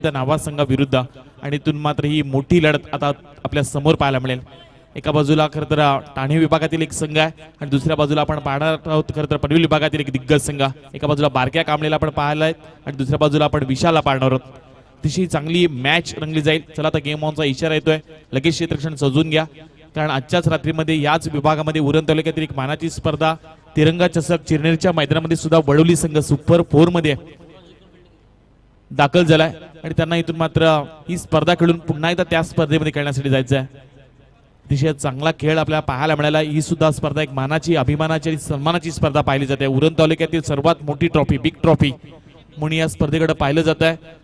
त्या नावा संघाविरुद्ध आणि इथून मात्र ही मोठी लढत आता आपल्या समोर पाहायला मिळेल। एका बाजूला खरं तर ठाणे विभागातील एक संघ आहे आणि दुसऱ्या बाजूला आपण पाहणार आहोत खरं तर पनवेल विभागातील एक दिग्गज संघ। एका बाजूला बारक्या कांबळेला आपण पाहायला आणि दुसऱ्या बाजूला आपण विशालला पाहणार आहोत। अतिशय चांगली मॅच रंगली जाईल। चला आता गेम ऑनचा इशारा येतोय, लगेच क्षेत्ररक्षण सजून घ्या, कारण आजच्याच रात्रीमध्ये याच विभागामध्ये उरण तालुक्यातील एक मानाची स्पर्धा तिरंगा चषक चिरनेरच्या मैदानामध्ये सुद्धा वडोली संघ सुपर 4 मध्ये दाखल झालाय आणि त्यांना इथून मात्र ही स्पर्धा खेळून पुन्हा एकदा त्या स्पर्धेमध्ये खेळण्यासाठी जायचं आहे। अतिशय चांगला खेळ आपल्याला पाहायला मिळाला। ही सुद्धा स्पर्धा एक मानाची, अभिमानाची आणि सन्मानाची स्पर्धा पाहिली जाते। उरण तालुक्यातील सर्वात मोठी ट्रॉफी, बिग ट्रॉफी म्हणून या स्पर्धेकडे पाहिलं जात आहे।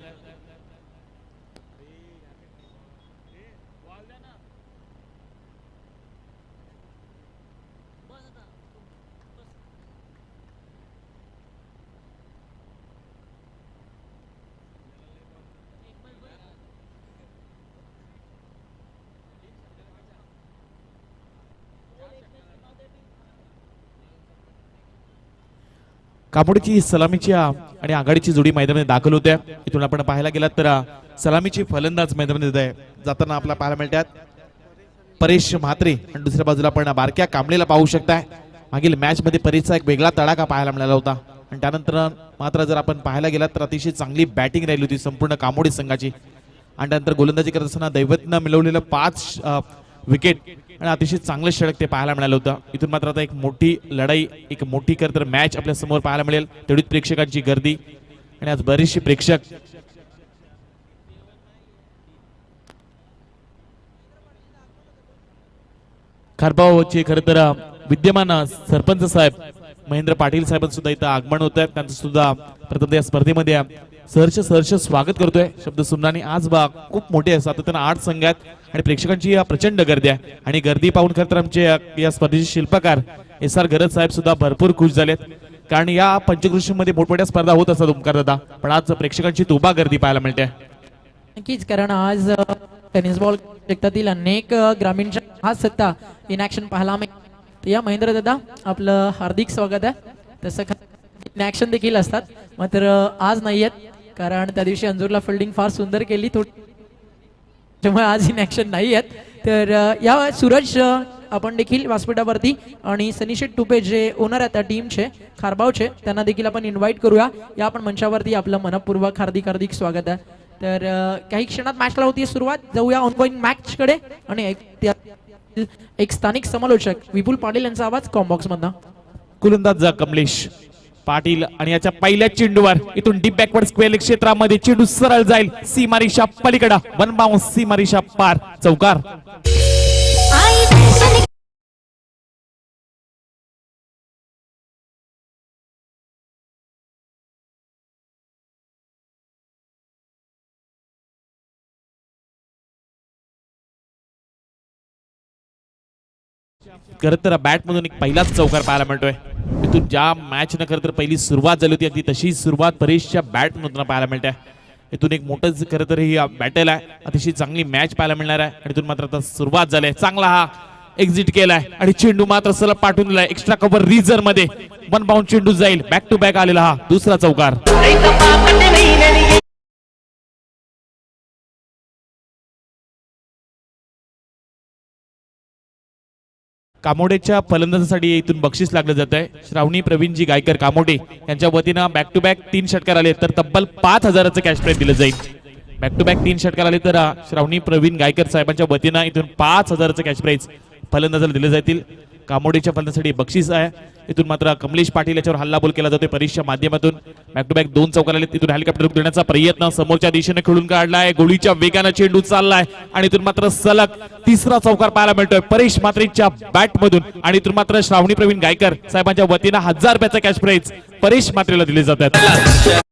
कामोडीची सलामीची आणि आघाडीची जोडी मैदानामध्ये दाखल होत्या। इथून आपण पाहायला गेलात तर सलामीची फलंदाज मैदानामध्ये जाताना आपल्याला पाहायला मिळतात परेश म्हात्रे आणि दुसऱ्या बाजूला आपण बारक्या कांबळेला पाहू शकताय। मागील मॅच मध्ये परेशचा एक वेगळा तडाखा पाहायला मिळाला होता आणि त्यानंतर मात्र जर आपण पाहायला गेलात तर अतिशय चांगली बॅटिंग राहिली होती संपूर्ण कामोडी संघाची आणि त्यानंतर गोलंदाजी करत असताना दैवतनं मिळवलेलं 5 विकेट आणि अतिशय चांगलं षटक ते पाहायला मिळालं होतं। इथून मात्र आता एक मोठी लढाई, एक मोठी तर मॅच आपल्या समोर पाहायला मिळेल। तेवढीच प्रेक्षकांची गर्दी आणि आज बरेचसे प्रेक्षक खारबावचे खरं तर विद्यमान सरपंच साहेब महेंद्र पाटील साहेबांचं सुद्धा इथं आगमन होत आहे। त्यांचं सुद्धा प्रथम या स्पर्धेमध्ये सहर्ष स्वागत करतोय शब्द सुमनानी। आज खूप मोठे आहे, सातत्यानं 8 संघ आहेत आणि प्रेक्षकांची प्रचंड गर्दी आहे आणि गर्दी पाहून खरं तर आमचे या स्पर्धेचे शिल्पकार SR गरज साहेब सुद्धा भरपूर खुश झालेत, कारण या पंचकृषीमध्ये मोठमोठ्या स्पर्धा होत असतात ओमकार दादा, पण आज प्रेक्षकांची तुबा गर्दी पाहायला मिळते। नक्कीच, कारण आज टेनिस बॉल क्षेत्रातील अनेक ग्रामीण खास सत्ता इन ऍक्शन पाहायला मिळते। या महेंद्र दादा आपलं हार्दिक स्वागत आहे। तसं इन ऍक्शन देखील असतात, मात्र आज नाही आहेत, कारण त्या दिवशी अंजूरला फिल्डिंग फार सुंदर केली थोडी, त्यामुळे आज इन ऍक्शन नाही आहेत। तर या सूरज आपण देखील व्यासपीठावरती आणि सनीशेठ टुपे जे ओनर आहेत त्या टीमचे खारबावचे, त्यांना देखील आपण इन्व्हाइट करूया। या आपण मंचावरती आपलं मनपूर्वक हार्दिक स्वागत आहे। तर काही क्षणात मॅचला होती सुरुवात, जाऊया ऑनगोइंग मॅच कडे आणि एक स्थानिक समालोचक विपुल पाटील यांचा आवाज कॉम्बॉक्स मधनं। गोलंदाज कमलेश पाटील आणि याच्या पहिल्या चेंडूवर इथून डीप बॅकवर्ड स्क्वेअर क्षेत्रामध्ये चेंडू सरळ जाईल सीमारेषा पलीकडे, वन बाउंस सीमारेषा पार, चौकार। खरं तर बॅट मधून एक पहिलाच चौकार पाहायला मिळतोय। इथून ज्या मॅच न खरं तर पहिली सुरुवात झाली होती अगदी तशी सुरुवात परेशच्या बॅट मधून पाहायला मिळते। इथून एक मोठं खरं तर ही बॅटल आहे, अतिशय चांगली मॅच पाहायला मिळणार आहे आणि इथून मात्र आता सुरुवात झाली, चांगला हा एक्झिट केलाय आणि चेंडू मात्र सलग पाठवून दिलाय एक्स्ट्रा कव्हर रिझर मध्ये, वन बाउंड चेंडू जाईल, बॅक टू बॅक आलेला हा दुसरा चौकार। कामोडेच्या फलंदाजासाठी इथून बक्षीस लागलं जात आहे। श्रावणी प्रवीणजी गायकर कामोडे यांच्या वतीनं बॅक टू बॅक 3 षटकार आले तर तब्बल 5000चं कॅश प्राइज दिलं जाईल। बॅक टू बॅक 3 षटकार आले तर श्रावणी प्रवीण गायकर साहेबांच्या वतीनं इथून 5000चं कॅश प्राइज फलंदाजाला दिले जातील। कामोडेच्या फलंदाजासाठी बक्षीस आहे। इथून मात्र कमलेश पाटील याच्यावर हल्लाबोल केला जातोय परीक्षेच्या माध्यमातून। बॅक टू बॅक 2 चौकार आले, तिथून हेलिकॉप्टर देण्याचा प्रयत्न समोरच्या दिशेने खेळून काढलाय, गोळीच्या वेगाने चेंडू चाललाय आणि इथून मात्र सलग तिसरा चौकार पाहायला मिळतोय परेश म्हात्रेच्या बॅट मधून आणि इथून मात्र श्रावणी प्रवीण गायकर साहेबांच्या वतीनं 1000 रुपयाचा कॅश प्राइज परेश म्हात्रेला दिले जातात।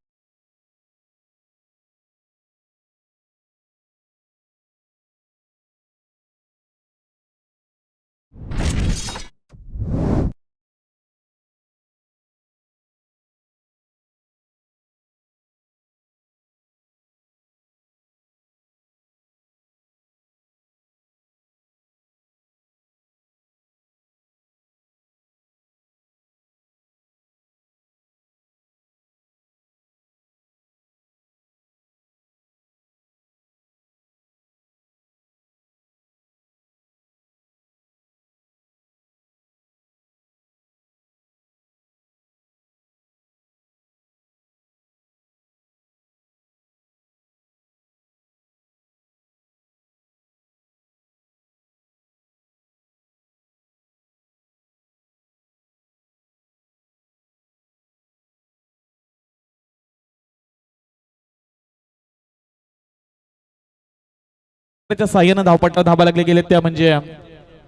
त्याच्या साह्यानं धावपट्टा धाबा लागले गेलेत त्या म्हणजे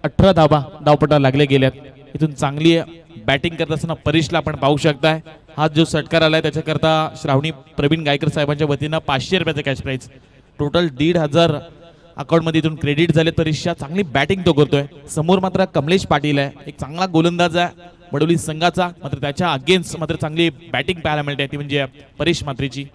18 धाबा धावपट्टा लागले गेल्यात। इथून चांगली बॅटिंग करत असताना परेशला आपण पाहू शकताय। हा जो षटकार आलाय त्याच्याकरता श्रावणी प्रवीण गायकर साहेबांच्या वतीनं 500 रुपयाचं कॅश प्राइज, टोटल 1,500 अकाउंट मध्ये इथून क्रेडिट झाले। परेशच्या चांगली बॅटिंग तो करतोय। समोर मात्र कमलेश पाटील आहे, एक चांगला गोलंदाज आहे बडोली संघाचा, मात्र त्याच्या अगेन्स्ट मात्र चांगली बॅटिंग पाहायला मिळते ती म्हणजे परेश मात्रेची।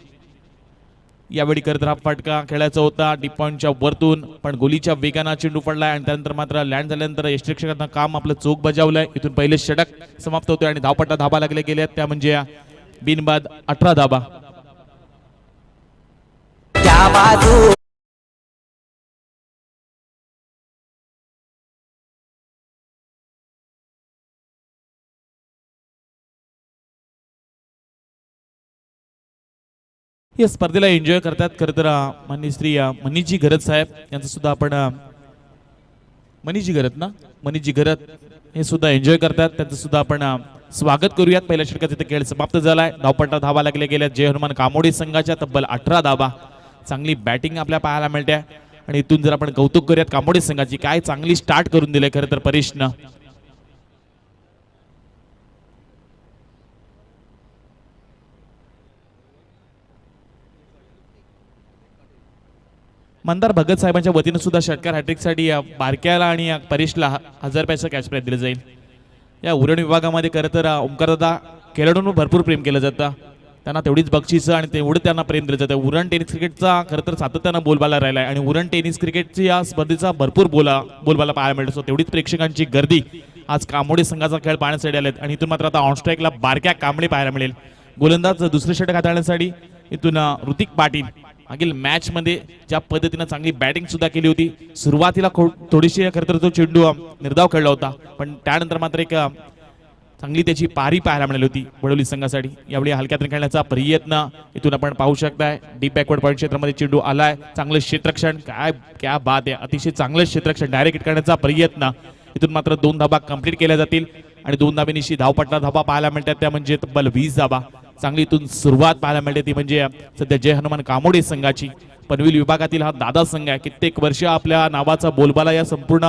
यावेळी करत हा फटका खेळायचा होता डीप पॉइंटच्या वरतून, पण गोलीच्या वेगानं चेंडू पडलाय आणि त्यानंतर मात्र लँड झाल्यानंतर यष्टीरक्षकांना काम आपलं चोख बजावलंय। इथून पहिले षटक समाप्त होतोय आणि धावपट्टा धाबा लागले गेले त्या म्हणजे बिनबाद 18 धाबा। या स्पर्धेला एन्जॉय करतात खरं तर माननीय श्री मनीषजी घरत साहेब यांचं सुद्धा आपण मनीषजी घरत ना मनीषजी घरत हे सुद्धा एन्जॉय करतात, त्यांचं सुद्धा आपण स्वागत करूयात। पहिल्या षटकाचा इथे खेळ समाप्त झालाय। धावपट्टा धाबा लागले गेल्या जय हनुमान कामोडे संघाच्या तब्बल 18 धाबा। चांगली बॅटिंग आपल्या पाहायला मिळते आणि इथून जर आपण कौतुक करूयात कामोडे संघाची, काय चांगली स्टार्ट करून दिले खरं तर परेशनं। मंदार भगत साहेबांच्या वतीनं सुद्धा षटकार हॅट्रिकसाठी बारक्याला आणि परेशला 1000 रुपयाचं कॅश प्राइज दिलं जाईल। या उरण विभागामध्ये खरं तर ओंकारदादा खेळाडूंवर भरपूर प्रेम केलं जातं, त्यांना तेवढीच बक्षिसं आणि तेवढं त्यांना प्रेम दिलं जातं। उरण टेनिस क्रिकेटचा खरं तर सातत्यानं बोलबाला राहिला आहे आणि उरण टेनिस क्रिकेटची या स्पर्धेचा भरपूर बोलबाला पाहायला मिळतो। तेवढीच प्रेक्षकांची गर्दी आज कामोडे संघाचा खेळ पाहण्यासाठी आलेत आणि इथून मात्र आता ऑनस्ट्राईकला बारक्या कांबळे पाहायला मिळेल। गोलंदाज दुसरे षटक हाताळण्यासाठी इथून ऋतिक पाटील मागील मॅच मध्ये ज्या पद्धतीने चांगली बॅटिंग सुद्धा केली होती, सुरुवातीला थोडीशी खरं तर तो चेंडू निर्धाव खेळला होता, पण त्यानंतर मात्र एक चांगली त्याची पारी पाहायला मिळाली होती बडोली संघासाठी। यावेळी हलक्यात खेळण्याचा प्रयत्न इथून आपण पाहू शकताय। डीप बॅकवर्ड पॉईंट क्षेत्रामध्ये चेंडू आलाय, चांगलं क्षेत्ररक्षण, काय क्या बात आहे, अतिशय चांगलं क्षेत्ररक्षण, डायरेक्ट हिट करण्याचा प्रयत्न। इथून मात्र 2 धाबा कंप्लीट केल्या जातील आणि 2 धाबेनिशी धावपट्टा धाबा पाहायला मिळतात त्या म्हणजे तब्बल 20 धाबा। चांगली इथून सुरुवात पाहायला मिळते ती म्हणजे सध्या जय हनुमान कामोडे संघाची। पनवेल विभागातील हा दादा संघ आहे, कित्येक वर्ष आपल्या नावाचा बोलबाला या संपूर्ण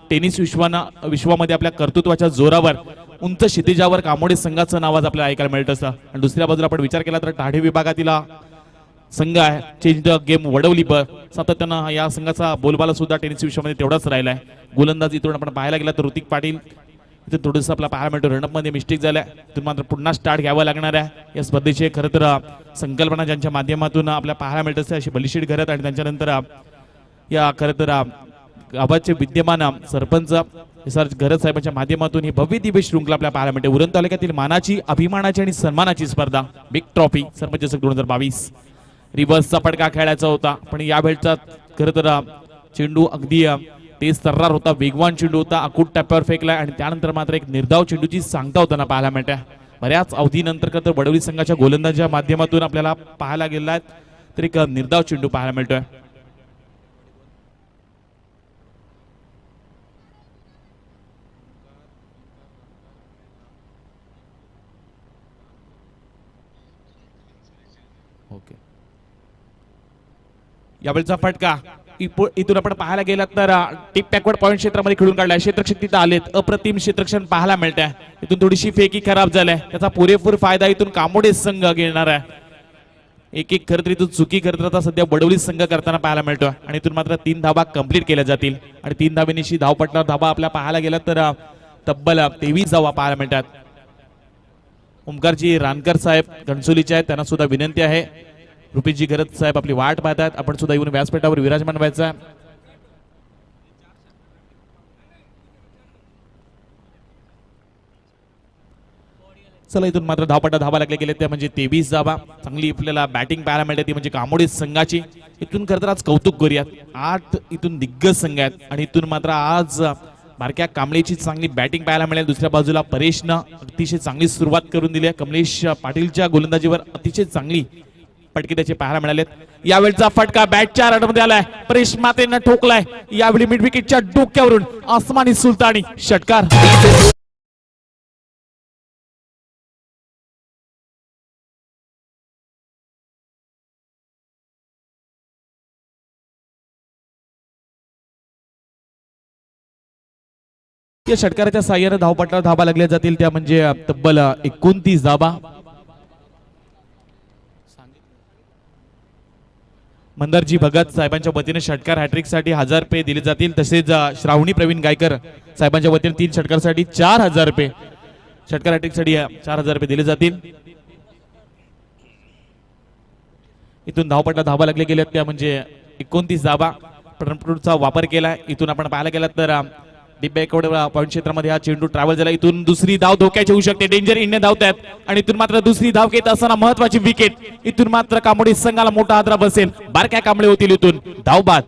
टेनिस विश्वामध्ये आपल्या कर्तृत्वाच्या जोरावर उंच क्षितिजावर कामोडे संघाचं नाव आज आपल्याला ऐकायला मिळत असतं। आणि दुसऱ्या बाजूला आपण विचार केला तर ठाणे विभागातील संघ आहे चेंज द गेम वडवली सातत्यानं या संघाचा बोलबाला सुद्धा टेनिस विश्वामध्ये तेवढाच राहिलाय। गोलंदाज इथून आपण पाहायला गेला तर ऋतिक पाटील इथे थोडंसं आपला पाहायला मिळतो, रनअप मध्ये मिस्टेक झालाय, इथून मात्र पुन्हा स्टार्ट घ्यावा लागणार आहे। या स्पर्धेची खरं तर संकल्पना ज्यांच्या माध्यमातून आपल्याला पाहायला मिळत असते अशी बलिशीड घरत आणि त्यांच्यानंतर या खरं तर गावाचे विद्यमान सरपंच घरत साहेबांच्या माध्यमातून ही भव्य दिव्य शृंखला आपल्याला पाहायला मिळते। उरण तालुक्यातील मानाची, अभिमानाची आणि सन्मानाची स्पर्धा बिग ट्रॉफी सरपंच 2022। रिव्हर्सचा फटका खेळायचा होता, पण या वेळचा खरं तर चेंडू अगदी तेज तर्रार होता, वेगवान चेंडू होता, अकूट टप्प्यावर फेकलाय आणि त्यानंतर मात्र एक निर्धाव चेंडूची सांगता होताना पाहायला मिळते। बऱ्याच अवधीनंतर खरं तर बडोली संघाच्या गोलंदाजाच्या माध्यमातून आपल्याला पाहायला गेलाय तर एक निर्धाव चेंडू पाहायला मिळतोय। ओके, यावेळचा फटका इथून आपण पाहायला गेलात तर टिप बॅकवर्ड पॉईंट क्षेत्रामध्ये खेळून काढलाय, क्षेत्ररक्षक तिथं आलेत, अप्रतिम क्षेत्ररक्षण पाहायला मिळत आहे। इथून थोडीशी फेकी खराब झालाय, त्याचा पुरेपूर फायदा इथून कामोडे संघ घेणार आहे। एक खरं तर इथून चुकी खरं तर आता सध्या बडोली संघ करताना पाहायला मिळतोय आणि इथून मात्र 3 धाबा कंप्लीट केल्या जातील आणि 3 धाबेनिशी धावपट्टा धाबा आपल्या पाहायला गेला तर तब्बल 23 धावा पाहायला मिळतात। ओमकारजी रानकर साहेब घणसोलीचे आहेत, त्यांना सुद्धा विनंती आहे, रुपीजी घरत साहेब आपली वाट पाहतात, आपण सुद्धा येऊन व्यासपीठावर विराजमान व्हायचा। चला इथून मात्र धावपट्टा धाबा लागले गेले त्या म्हणजे 23 धाबा। चांगली आपल्याला बॅटिंग पाहायला मिळते ती म्हणजे कामोडे संघाची। इथून खरं तर आज कौतुक करूयात, 8 इथून दिग्गज संघ आहेत आणि इथून मात्र आज बारक्या कांबळेची चांगली बॅटिंग पाहायला मिळेल। दुसऱ्या बाजूला परेशनं अतिशय चांगली सुरुवात करून दिली आहे, कमलेश पाटीलच्या गोलंदाजीवर अतिशय चांगली फटके त्याचे पाहायला मिळालेत। यावेळचा फटका बॅटच्या रडमध्ये आलाय, परेश मातेनं ठोकलाय, यावेळी मिड विकेटच्या डोक्यावरून आसमानी सुलतानी षटकार। या षटकाराच्या साह्याने धावपट्टावर धाबा लागल्या जातील त्या म्हणजे तब्बल 29 धाबा. मंदारजी भगत साहेबांच्या वतीने षटकार हॅट्रिक साठी 1000 रुपये दिले जातील. तसेच श्रावणी प्रवीण गायकर साहेबांच्या वतीने 3 षटकारासाठी 4000 रुपये षटकार हॅट्रिक साठी 4000 रुपये दिले जातील. इथून धावपट्टा धाबा लागले गेले त्या म्हणजे 29 धाबा. चा वापर केला. इथून आपण पाहायला गेला तर डिब्बेकवड पॉईंट क्षेत्रामध्ये हा चेंडू ट्रॅव्हल झाला. इथून दुसरी धाव धोक्याची होऊ शकते. डेंजर इंडियन धावतात आणि इथून मात्र दुसरी धाव घेत असताना महत्वाची विकेट. इथून मात्र कामोडी संघाला मोठा हादरा बसेल. बारक्या कांबळे होतील इथून धाव बाद.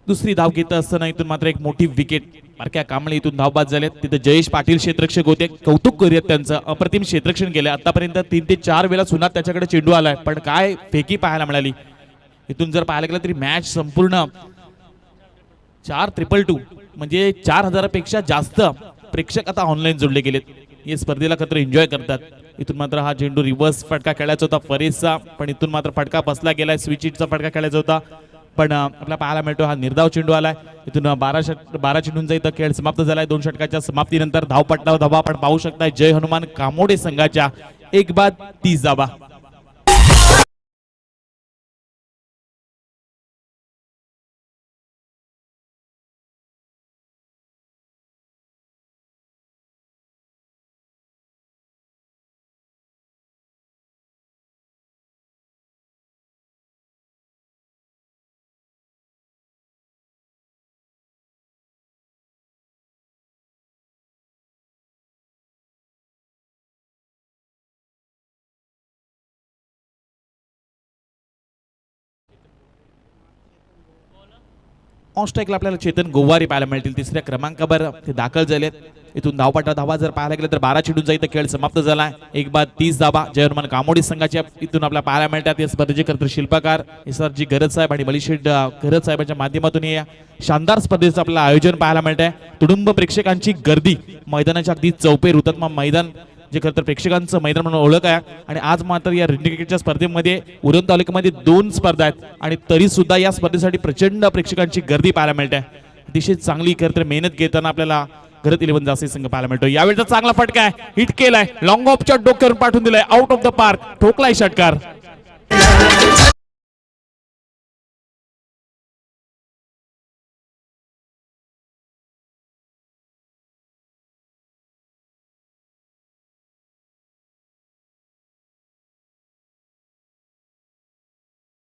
दुसरी धाव घेत असताना इथून मात्र एक मोठी विकेट. बारक्या कांबळे इथून धावबाद झाले. तिथे जयेश पाटील क्षेत्ररक्षक होते. कौतुक करूयात त्यांचं. अप्रतिम क्षेत्ररक्षण केलं. आतापर्यंत 3 ते 4 वेळा सुद्धा त्याच्याकडे चेंडू आलाय पण काय फेकी पाहायला मिळाली. इथून जर पाहायला गेलं तरी मॅच संपूर्ण 4-2-2 म्हणजे 4000 पेक्षा जास्त प्रेक्षक आता ऑनलाईन जोडले गेलेत. या स्पर्धेला खरं एन्जॉय करतात. इथून मात्र हा चेंडू रिव्हर्स फटका खेळायचा होता फरेसचा पण इथून मात्र फटका बसला गेलाय. स्विच हिटचा फटका खेळायचा होता पण आपल्याला पाहायला मिळतो हा निर्धाव चेंडू आलाय. इथून 12 चेंडूंचा इथं खेळ समाप्त झालाय. 2 षटकाच्या समाप्तीनंतर धावपट्टावर धावा आपण पाहू शकताय. जय हनुमान कामोडे संघाच्या 1 बाद 30 धावा. ऑन स्ट्राईकला आपल्याला चेतन गोवारी पाहायला मिळतील. 3ऱ्या क्रमांकावर ते दाखल झालेत. इथून धावपट्टा धावा जर पाहायला गेलं तर 12 चेंडूंचा इथं खेळ समाप्त झालाय. 1 बाद 30 धावा. जय हनुमान कामोडी संघाच्या इथून आपल्याला पाहायला मिळतात. या स्पर्धेचे करते शिल्पकार एसआरजी गरज साहेब आणि बलिशेठ गरज साहेबांच्या माध्यमातून या शानदार स्पर्धेचं आपल्याला आयोजन पाहायला मिळत आहे. तुडुंब प्रेक्षकांची गर्दी मैदानाच्या अगदी चौपेर हुतात्मा मैदान जे खरं तर प्रेक्षकांचं मैदान म्हणून ओळख आहे. आणि आज मात्र या रिंडी क्रिकेटच्या स्पर्धेमध्ये उरण तालुक्यामध्ये 2 स्पर्धा आहेत आणि तरी सुद्धा या स्पर्धेसाठी प्रचंड प्रेक्षकांची गर्दी पाहायला मिळते. अतिशय चांगली खरं तर मेहनत घेताना आपल्याला घरात 11 जास्त संघ पाहायला मिळतो. यावेळेचा चांगला फटका आहे. हिट केलाय. लॉंग ऑफच्या डोक्यावरून पाठवून दिलाय. Out of the park. ठोकलाय षटकार.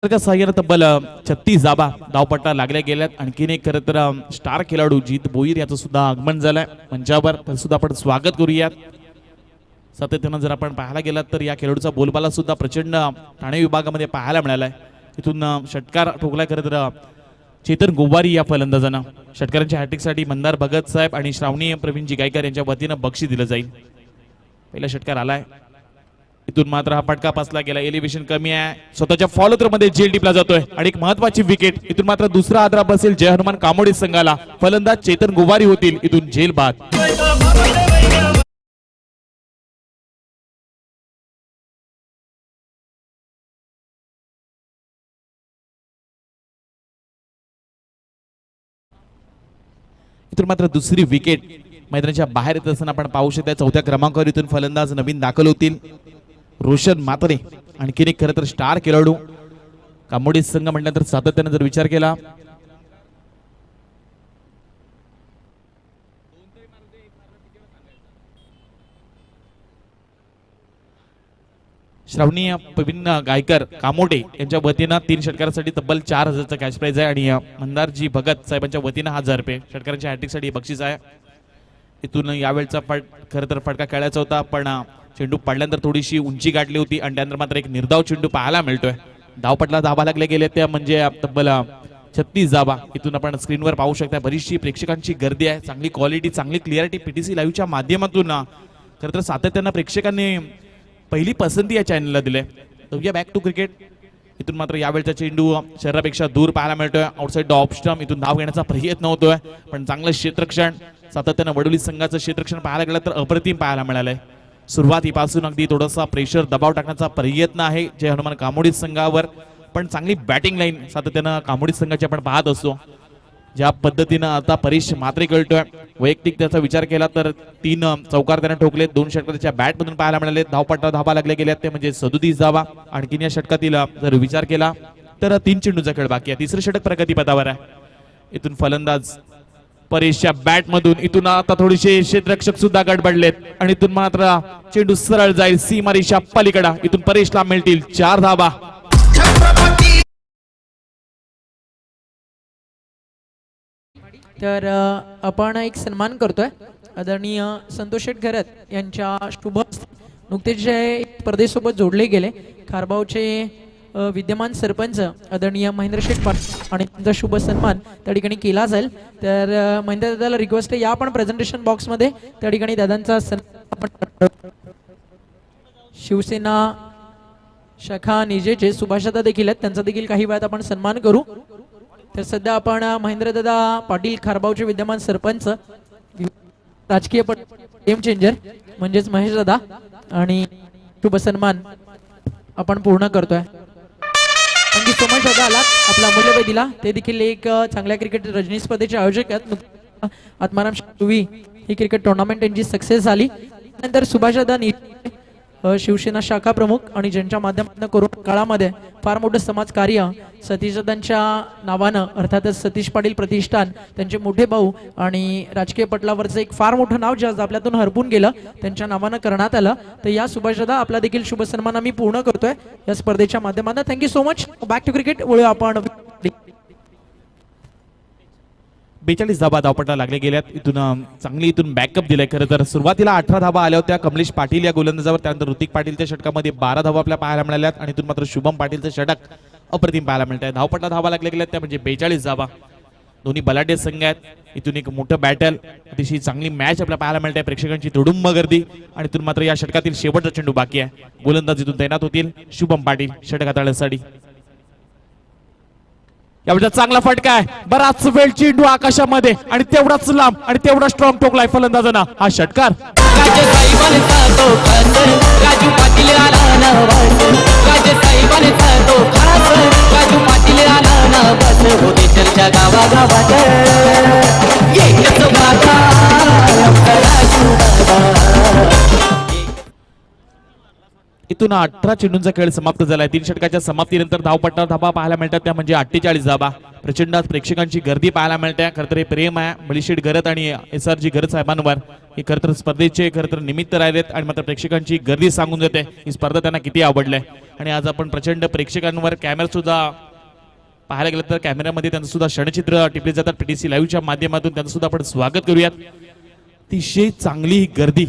साह्याने तब्बल 36 धाबा धावपट्टा लागल्या गेल्यात. आणखीन एक खरं तर स्टार खेळाडू जीत बोईर याचं सुद्धा आगमन झालंय मंचावर. तर सुद्धा आपण स्वागत करूयात. सातत्यानं जर आपण पाहायला गेलात तर या खेळाडूचा बोलबाला सुद्धा प्रचंड ठाणे विभागामध्ये पाहायला मिळालाय. इथून षटकार ठोकलाय खरं तर चेतन गोवारी या फलंदाजांना. षटकारांच्या हॅट्रिकसाठी मंदार भगत साहेब आणि श्रावणी प्रवीणजी गायकर यांच्या वतीनं बक्षीस दिलं जाईल. पहिला षटकार आलाय. इथून मात्र हा फटका पासला गेला. एलिव्हेशन कमी आहे. स्वतःच्या फॉलो थ्रो मध्ये जेल टिपला जातोय आणि एक महत्वाची विकेट. इथून मात्र दुसरा आदरा बसेल जय हनुमान कामोडी संघाला. फलंदाज चेतन गोवारी होतील. इथून जेल बाद. इथून मात्र दुसरी विकेट मैदानाच्या बाहेर येत असताना आपण पाहू शकता. 4थ्या क्रमांकावर इथून फलंदाज नवीन दाखल होतील रोशन मात्रे. आणखीन एक खरं तर स्टार खेळाडू कामोडी संघ म्हटल्यानंतर सातत्याने जर विचार केला श्रावणी प्रवीण गायकर कामोडे यांच्या वतीनं 3 षटकारासाठी तब्बल 4000चा कॅश प्राइज आहे. आणि मंदारजी भगत साहेबांच्या वतीनं 1000 रुपये षटकारांच्या हॅट्रिकसाठी बक्षीस आहे. इथून यावेळचा खरं तर फटका खेळायचा होता पण चेंडू पडल्यानंतर थोडीशी उंची गाठली होती आणि त्यानंतर मात्र एक निर्धाव चेंडू पाहायला मिळतोय. धावपटला धाबा लागले गेले त्या म्हणजे तब्बल 36 धावा. इथून आपण स्क्रीनवर पाहू शकता बरीचशी प्रेक्षकांची गर्दी आहे, चांगली क्वालिटी, चांगली क्लिअरिटी पीटीसी लाईव्हच्या माध्यमातून खरं तर सातत्यानं प्रेक्षकांनी पहिली पसंती या चॅनलला दिली. तर बॅक टू क्रिकेट. इथून मात्र यावेळचा चेंडू शरीरापेक्षा दूर पाहायला मिळतोय. Outside the off stump. इथून धाव घेण्याचा प्रयत्न होतोय, पण चांगलं क्षेत्ररक्षण सातत्यानं वडोली संघाचं क्षेत्ररक्षण पाहायला गेलं तर अप्रतिम पाहायला मिळालंय. सुरुवातीपासून अगदी थोडासा प्रेशर दबाव टाकण्याचा प्रयत्न आहे जय हनुमान कामोडी संघावर, पण चांगली बॅटिंग लाईन सातत्यानं कामोडी संघाची आपण पाहत असतो. ज्या पद्धतीनं आता परेश मात्रे कळतोय, वैयक्तिक त्याचा विचार केला तर 3 चौकार त्याने ठोकले, 2 षटकार त्याच्या बॅट मधून पाहायला मिळाले. धावपट्टा धाबा लागले गेले ते म्हणजे 37 धावा. आणखीन या षटकातील जर विचार केला तर 3 चेंडूचा खेळ बाकी आहे. तिसरं षटक प्रगतीपथावर आहे. इथून फलंदाज परेशच्या बॅट मधून, इथून आता थोडेसे क्षेत्ररक्षक सुद्धा गडबडलेत आणि इथून मात्र चेंडू सरळ जाईल सीमारेषा पलीकडा. इथून परेशला मिळतील 4 धावा. तर आपण एक सन्मान करतोय आदरणीय संतोष शेठ घरत यांच्या शुभ नुकतेच जे स्पर्धेसोबत जोडले गेले खारबावचे विद्यमान सरपंच आदरणीय महेंद्र शेठ पाटील आणि त्यांचा शुभ सन्मान त्या ठिकाणी केला जाईल. तर महेंद्र दादाला रिक्वेस्ट आहे या आपण प्रेझेंटेशन बॉक्स मध्ये त्या ठिकाणी दादांचा सन्मान. शिवसेना शाखा निजेचे सुभाषदा देखील आहेत, त्यांचा देखील काही वेळात आपण सन्मान करू. तर सध्या आपण महेंद्रदादा पाटील खारबावचे विद्यमान सरपंच राजकीय गेम चेंजर म्हणजेच महेश दादा आणि शुभ सन्मान आपण पूर्ण करतोय. थँक्यू सो मच दादा आलात, आपला अमूल्य वेळ दिला. ते देखील एक चांगल्या क्रिकेट रजनी स्पर्धेचे आयोजक आहेत. आत्माराम तुवी ही क्रिकेट टुर्नामेंट यांची सक्सेस झाली. नंतर सुभाष दादा शिवसेना शाखा प्रमुख आणि ज्यांच्या माध्यमातून कोरोना काळामध्ये फार मोठं समाज कार्य सतीशदांच्या नावानं अर्थातच सतीश पाटील प्रतिष्ठान त्यांचे मोठे भाऊ आणि राजकीय पटलावरचं एक फार मोठं नाव जे आज आपल्यातून हरपून गेलं त्यांच्या नावानं करण्यात आलं. तर या सुभाषदा आपला देखील शुभ सन्मान आम्ही पूर्ण करतोय या स्पर्धेच्या माध्यमातून. Thank you so much. Back to cricket वळूया आपण. 42 धाबा धावपट्टा लागले गेल्यात. इथून चांगली इथून बॅकअप दिलाय. खरं तर सुरुवातीला 18 धाबा आल्या होत्या कमलेश पाटील या गोलंदाजावर, त्यानंतर ऋतिक पाटीलच्या षटकामध्ये 12 धावा आपल्याला पाहायला मिळाल्यात आणि इथून मात्र शुभम पाटीलचं षटक अप्रतिम पाहायला मिळत आहे. धावपट्टा धावा लागले गेल्यात त्या म्हणजे 42 धावा. दोन्ही बलाढ्य संघ आहेत. इथून एक मोठं बॅटल, अतिशय चांगली मॅच आपल्याला पाहायला मिळते. प्रेक्षकांची तुडुंब गर्दी आणि इथून मात्र या षटकातील शेवटचा चेंडू बाकी आहे. गोलंदाज इथून तैनात होतील शुभम पाटील षटक हाताळण्यासाठी. यावेळेचा चांगला फटका आहे, बराच वेळ चेंडू आकाशामध्ये आणि तेवढाच लांब आणि तेवढा स्ट्रॉंग टोकलाय फलंदाजांना. हा षटकार राजू पाटील आला ना बस, राजे साहेबांनी तो खास, राजू पाटील आला ना बस, होते चर्चा गावागावात एकच बाबा राजू बाबा. इथून 18 चेंडूंचा खेळ समाप्त झालाय. 3 षटकाच्या समाप्तीनंतर धावपट्टा धाबा पाहायला मिळतात त्या म्हणजे 48 धाबा. प्रचंड प्रेक्षकांची गर्दी पाहायला मिळते. खरं तर हे प्रेम आहे बळीशेठ घरत आणि SRG घरत साहेबांवर. हे खरं तर स्पर्धेचे खरं तर निमित्त राहिलेत आणि मात्र प्रेक्षकांची गर्दी सांगून जाते ही स्पर्धा त्यांना किती आवडली. आणि आज आपण प्रचंड प्रेक्षकांवर कॅमेरा सुद्धा पाहायला गेलं तर कॅमेऱ्यामध्ये त्यांचं सुद्धा क्षणचित्र टिपले जातात. PTC लाईव्हच्या माध्यमातून त्यांचं सुद्धा आपण स्वागत करूयात. अतिशय चांगली ही गर्दी,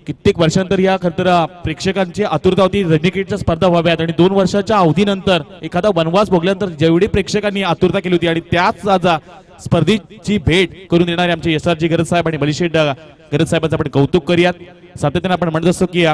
कित्येक वर्षांतर या खरतर प्रेक्षकांची आतुरता होती रनिकेटच्या स्पर्धा व्हाव्यात आणि 2 वर्षाच्या अवधीनंतर एखादा वनवास भोगल्यानंतर जेवढी प्रेक्षकांनी आतुरता केली होती आणि त्याच आज स्पर्धेची भेट करून देणारे आमचे SRG घरत साहेब आणि बलिशेठ घरत साहेबांचं आपण कौतुक करूयात. सातत्याने आपण म्हणत असतो की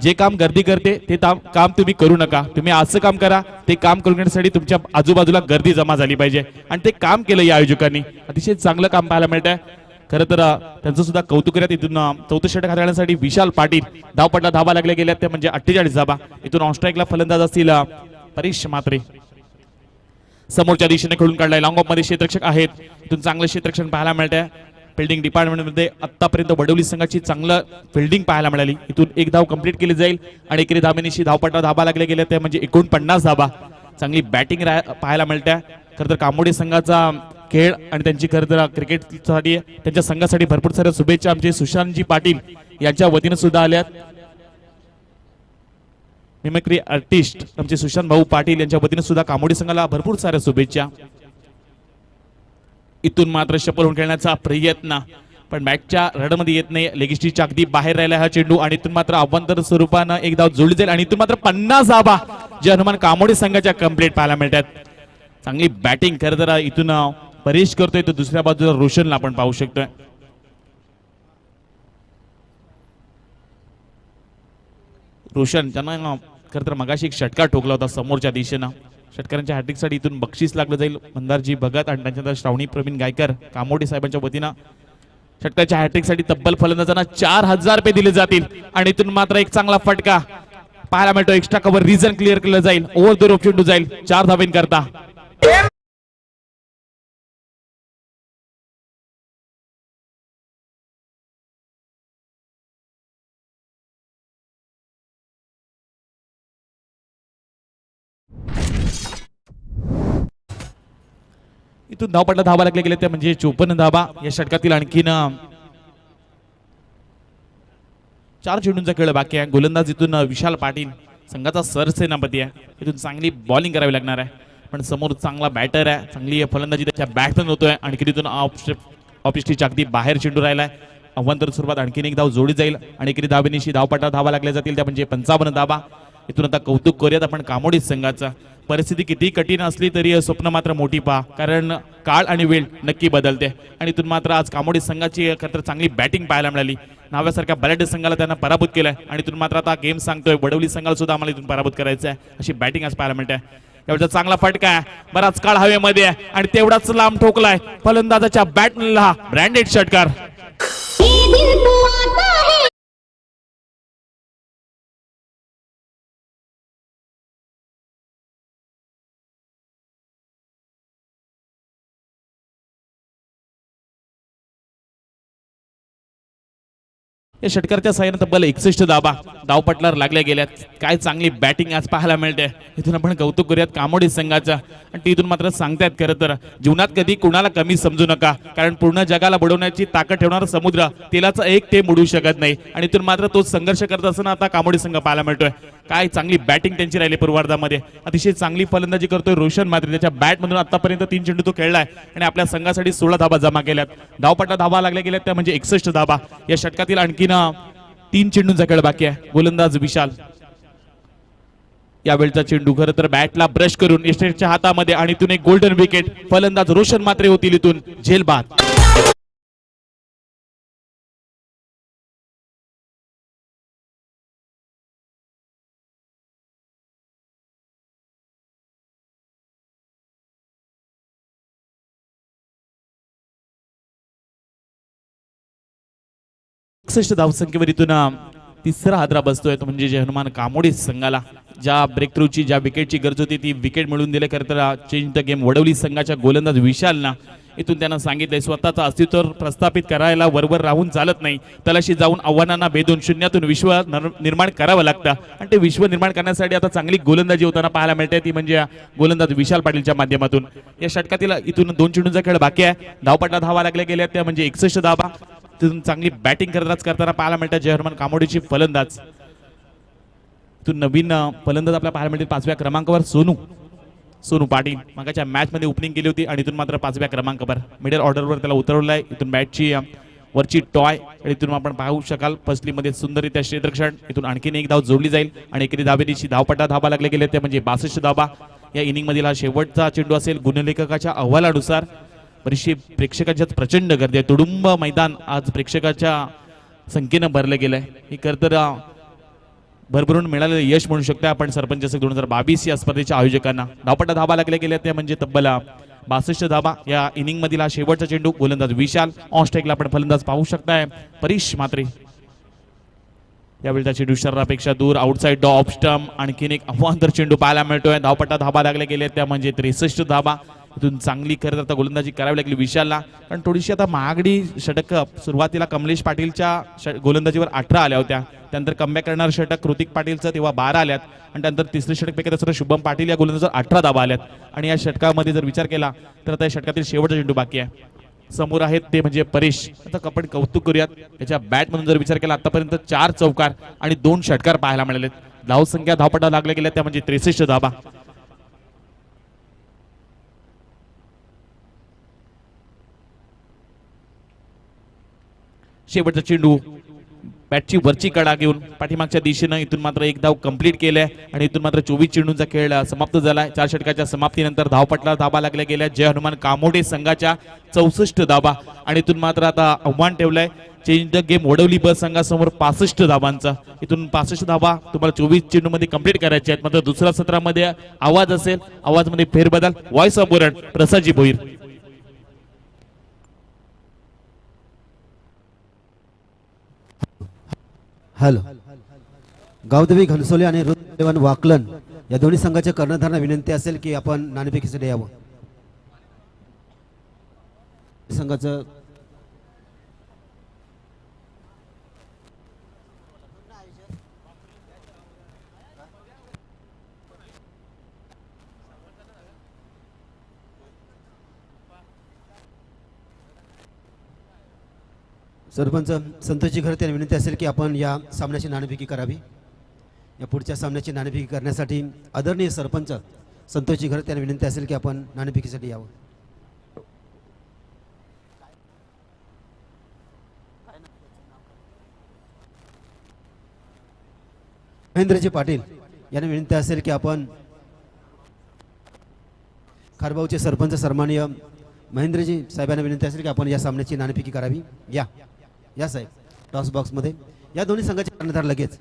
जे काम गर्दी करते ते काम तुम्ही करू नका, तुम्ही असं काम करा ते काम करून घेण्यासाठी तुमच्या आजूबाजूला गर्दी जमा झाली पाहिजे आणि ते काम केलं या आयोजकांनी. अतिशय चांगलं काम पाहायला मिळत आहे. खरं तर त्यांचं सुद्धा कौतुक करत. इथून 4थं षटक हाताळण्यासाठी विशाल पाटील धावपट्टा धाबा लागल्या गेल्या त्या म्हणजे 48 धाबा. इथून ऑन स्ट्राईकला फलंदाज असतील परेश मात्रे. समोरच्या दिशेने खेळून काढलाय. लॉंग ऑफ मध्ये क्षेत्ररक्षक आहेत. इथून चांगलं क्षेत्ररक्षण पाहायला मिळत आहे. फिल्डिंग डिपार्टमेंटमध्ये आतापर्यंत वडवली संघाची चांगलं फिल्डिंग पाहायला मिळाली. इथून एक धाव कंप्लीट केली जाईल आणि एकेरी धावेनिशी धावपट्टा धाबा लागल्या गेल्या त्या म्हणजे 49 धाबा. चांगली बॅटिंग पाहायला मिळते. खरं तर कामोडी संघाचा खेळ आणि त्यांची खरं तर क्रिकेटसाठी त्यांच्या संघासाठी भरपूर साऱ्या शुभेच्छा आमचे सुशांतजी पाटील यांच्या वतीने सुद्धा आल्यात. मिमिक्री आर्टिस्ट आमचे सुशांत भाऊ पाटील यांच्या वतीने सुद्धा कामोडी संघाला भरपूर साऱ्या शुभेच्छा. इथून मात्र शपल होऊन खेळण्याचा प्रयत्न पण बॅटच्या रडमध्ये येत नाही. लेगिस्टीच्या अगदी बाहेर राहिला हा चेंडू आणि इथून मात्र अवांतर स्वरूपानं एक धाव जोडली जाईल आणि इथून मात्र 50 धावा जे हनुमान कामोडी संघाच्या कंप्लीट पाहायला मिळतात. चांगली बॅटिंग खरं तर इथून परेश करतोय, तो दुसऱ्या बाजूला रोशनला आपण पाहू शकतोय. रोशन त्यांना खरं तर मगाशी एक षटकार ठोकला होता समोरच्या दिशेनं. षटकारांच्या हॅट्रिकसाठी इथून बक्षीस लागलं जाईल मंदारजी भगत आणि त्यांच्यानंतर श्रावणी प्रवीण गायकर कामोडे साहेबांच्या वतीनं. षटकाच्या हॅट्रिकसाठी तब्बल फलंदाजांना 4000 रुपये दिले जातील आणि इथून मात्र एक चांगला फटका पाहायला मिळतो. एक्स्ट्रा कव्हर रिझन क्लिअर केलं जाईल, ओव्हर द रोप चेंडू जाईल 4 धावेंकरता. इथून धावपटला धावा लागले गेले ते म्हणजे 54 धावा. या षटकातील आणखीन 4 चेंडूंचा खेळ बाकी आहे. गोलंदाज इथून विशाल पाटील संघाचा सरसेनापती आहे. इथून चांगली बॉलिंग करावी लागणार आहे, पण समोर चांगला बॅटर आहे, चांगली फलंदाजी त्याच्या बॅटमन होतोय. आणखी इथून ऑफिसची अगदी बाहेर चेंडू राहिलाय. अव्वंतर स्वरूपात आणखीन एक धाव जोडी जाईल आणि इकडे धावेनिशी धावपटा धावा लागल्या जातील त्या म्हणजे 55 धावा. इथून आता कौतुक करूयात आपण कामोडी संघाचा. परिस्थिती किती कठीण असली तरी स्वप्न मात्र मोठी पहा, कारण काळ आणि वेळ नक्की बदलते आणि इथून मात्र आज कामोडी संघाची खरं तर चांगली बॅटिंग पाहायला मिळाली. नाव्यासारख्या बलाढ्य संघाला त्यांना पराभूत केलाय आणि इथून मात्र आता गेम सांगतोय वडवली संघाला सुद्धा आम्हाला इथून पराभूत करायचं आहे, अशी बॅटिंग आज पाहायला मिळते. एवढा चांगला फटका आहे, बराच काळ हवेमध्ये आहे आणि तेवढाच लांब ठोकलाय फलंदाजाच्या बॅटमनला ब्रँडेड षटकार. या षटकाराच्या साहाय्याने तब्बल 61 धावा धावपटलावर लागल्या गेल्यात. काय चांगली बॅटिंग आज पाहायला मिळते. इथून आपण कौतुक करूयात कामोडी संघाचा आणि तिथून मात्र सांगतायत खरं तर जीवनात कधी कुणाला कमी समजू नका, कारण पूर्ण जगाला बुडवण्याची ताकद ठेवणारा समुद्र तेलाचा एक ते बुडू शकत नाही आणि इथून मात्र तोच संघर्ष करत असताना आता कामोडी संघ पाहायला मिळतोय. काय चांगली बॅटिंग त्यांची राहिली पूर्वार्धामध्ये. अतिशय चांगली फलंदाजी करतोय रोशन मात्र. त्याच्या बॅटमधून आतापर्यंत 3 चेंडू तो खेळलाय आणि आपल्या संघासाठी 16 धावा जमा केल्यात. धावपटा धावा लागल्या गेल्यात त्या म्हणजे 61 धावा. या षटकातील आणखीन 3 चेंडूंचा खेळ बाकी आहे. गोलंदाज विशाल यावेळचा चेंडू खरं तर बॅटला ब्रश करून एस्टेटच्या हातामध्ये आणि इथून एक गोल्डन विकेट. फलंदाज रोशन मात्रे होतील इथून झेलबाद. धावसंख्येवर इथून तिसरा हादरा बसतोय तो म्हणजे जे हनुमान कामोडी संघाला ज्या ब्रेक थ्रूची ज्या विकेटची गरज होती ती विकेट मिळवून दिले. खरं तर चेंज द गेम वडवली संघाच्या गोलंदाज विशालना इथून त्यांना सांगितलंय स्वतःचं अस्तित्व प्रस्थापित करायला वरवर राहून चालत नाही, तलाशी जाऊन आव्हानांना भेदून शून्यातून विश्व निर्माण करावं लागतं आणि ते विश्व निर्माण करण्यासाठी आता चांगली गोलंदाजी होताना पाहायला मिळते ती म्हणजे गोलंदाज विशाल पाटीलच्या माध्यमातून. या षटकातील इथून 2 चेंडूंचा खेळ बाकी आहे. धावपटा धावा लागल्या गेल्या त्या म्हणजे 61 धावा. तिथून चांगली बॅटिंग करताना पाहायला मिळतात जय हनुमान कामोडीची फलंदाज. इथून नवीन फलंदाज आपल्या पाहायला मिळतील 5व्या क्रमांकावर सोनू पाटील. मागाच्या मॅच मध्ये ओपनिंग केली होती आणि इथून मात्र 5व्या क्रमांकावर मिडल ऑर्डरवर त्याला उतरवलंय. इथून बॅटची वरची टॉय आणि इथून आपण पाहू शकाल फसलीमध्ये सुंदररित्या क्षेत्रक्षण. इथून आणखीन एक धाव जोडली जाईल आणि एकेरी धावेची धावपटा धावा लागले गेले ते म्हणजे 62 धावा. या इनिंग मधील हा शेवटचा चेंडू असेल. गुणलेखकाच्या अहवालानुसार बरीचशी प्रेक्षकांच्यात प्रचंड गर्दी आहे. तुडुंब मैदान आज प्रेक्षकाच्या संख्येनं भरलं गेलंय. ही खरं तर भरभरून मिळालेलं यश म्हणू शकतो आपण सरपंच 2022 या स्पर्धेच्या आयोजकांना. धावपटा धावा लागल्या गेल्या त्या म्हणजे तब्बल 62 धावा. या इनिंग मधील हा शेवटचा चेंडू. गोलंदाज विशाल ऑन स्ट्राईकला आपण फलंदाज पाहू शकताय परेश मात्रे. यावेळी चेंडू शरीरापेक्षा दूर आउटसाइड डॉ ऑफ स्टंप. आणखीन एक अवांतर चेंडू पाहायला मिळतोय. धावपटा धावा लागल्या गेल्या त्या म्हणजे 63 धावा. इथून चांगली खरं आता गोलंदाजी करावी लागली विशालला, कारण थोडीशी आता महागडी षटक सुरुवातीला कमलेश पाटीलच्या गोलंदाजीवर 18 आल्या होत्या. त्यानंतर कमबॅक करणारं षटक कृतिक पाटीलचं तेव्हा 12 आल्यात आणि त्यानंतर तिसरे षटक पैकी त्याचं शुभम पाटील या गोलंदाजावर 18 धावा आल्यात. आणि या षटकामध्ये जर विचार केला तर आता या षटकातील शेवटचा चेंडू बाकी आहे. समोर आहेत ते म्हणजे परेश. आता आपण कौतुक करूयात त्याच्या बॅट म्हणून जर विचार केला आतापर्यंत 4 चौकार आणि 2 षटकार पाहायला मिळालेत. धावसंख्या धावपटा लागल्या गेल्या त्या म्हणजे 63 धावा. शेवटचा चेंडू बॅटची वरची कडा घेऊन पाठीमागच्या दिशेनं इथून मात्र एक धाव कंप्लीट केलाय आणि इथून मात्र 24 चेंडूंचा खेळ समाप्त झालाय. 4 षटकाच्या समाप्तीनंतर धावपटला धाबा लागल्या गेल्या जय हनुमान कामोडे संघाच्या 64 धाबा आणि इथून मात्र आता आव्हान ठेवलंय चेंज द गेम वडवली ब संघासमोर 65 धाबांचा. इथून 65 धाबा तुम्हाला 24 चेंडूमध्ये कंप्लीट करायचे आहेत. मात्र दुसऱ्या सत्रामध्ये आवाज असेल, आवाजमध्ये फेरबदल. व्हॉइस ऑफ बोरड प्रसादजी भोईर. हॅलो. गावदेवी घनसोली आणि रुद्रदेवन वाकलन या दोन्ही संघाच्या कर्णधारांना विनंती असेल की आपण नाणेफेकीसाठी यावं. संघाचं सरपंच संतोषजी घरत यांना विनंती असेल की आपण या सामन्याची नाणेफेकी करावी. या पुढच्या सामन्याची नाणेफेकी करण्यासाठी आदरणीय सरपंच संतोषजी घरत यांना विनंती असेल की आपण नाणेफेकीसाठी यावं. महेंद्रजी पाटील यांना विनंती असेल की आपण खारबावचे सरपंच सन्माननीय महेंद्रजी साहेबांना विनंती असेल की आपण या सामन्याची नाणेफेकी करावी. या साहेब टॉस बॉक्स मध्ये या दोन्ही संघाचे कर्णधार लगेच.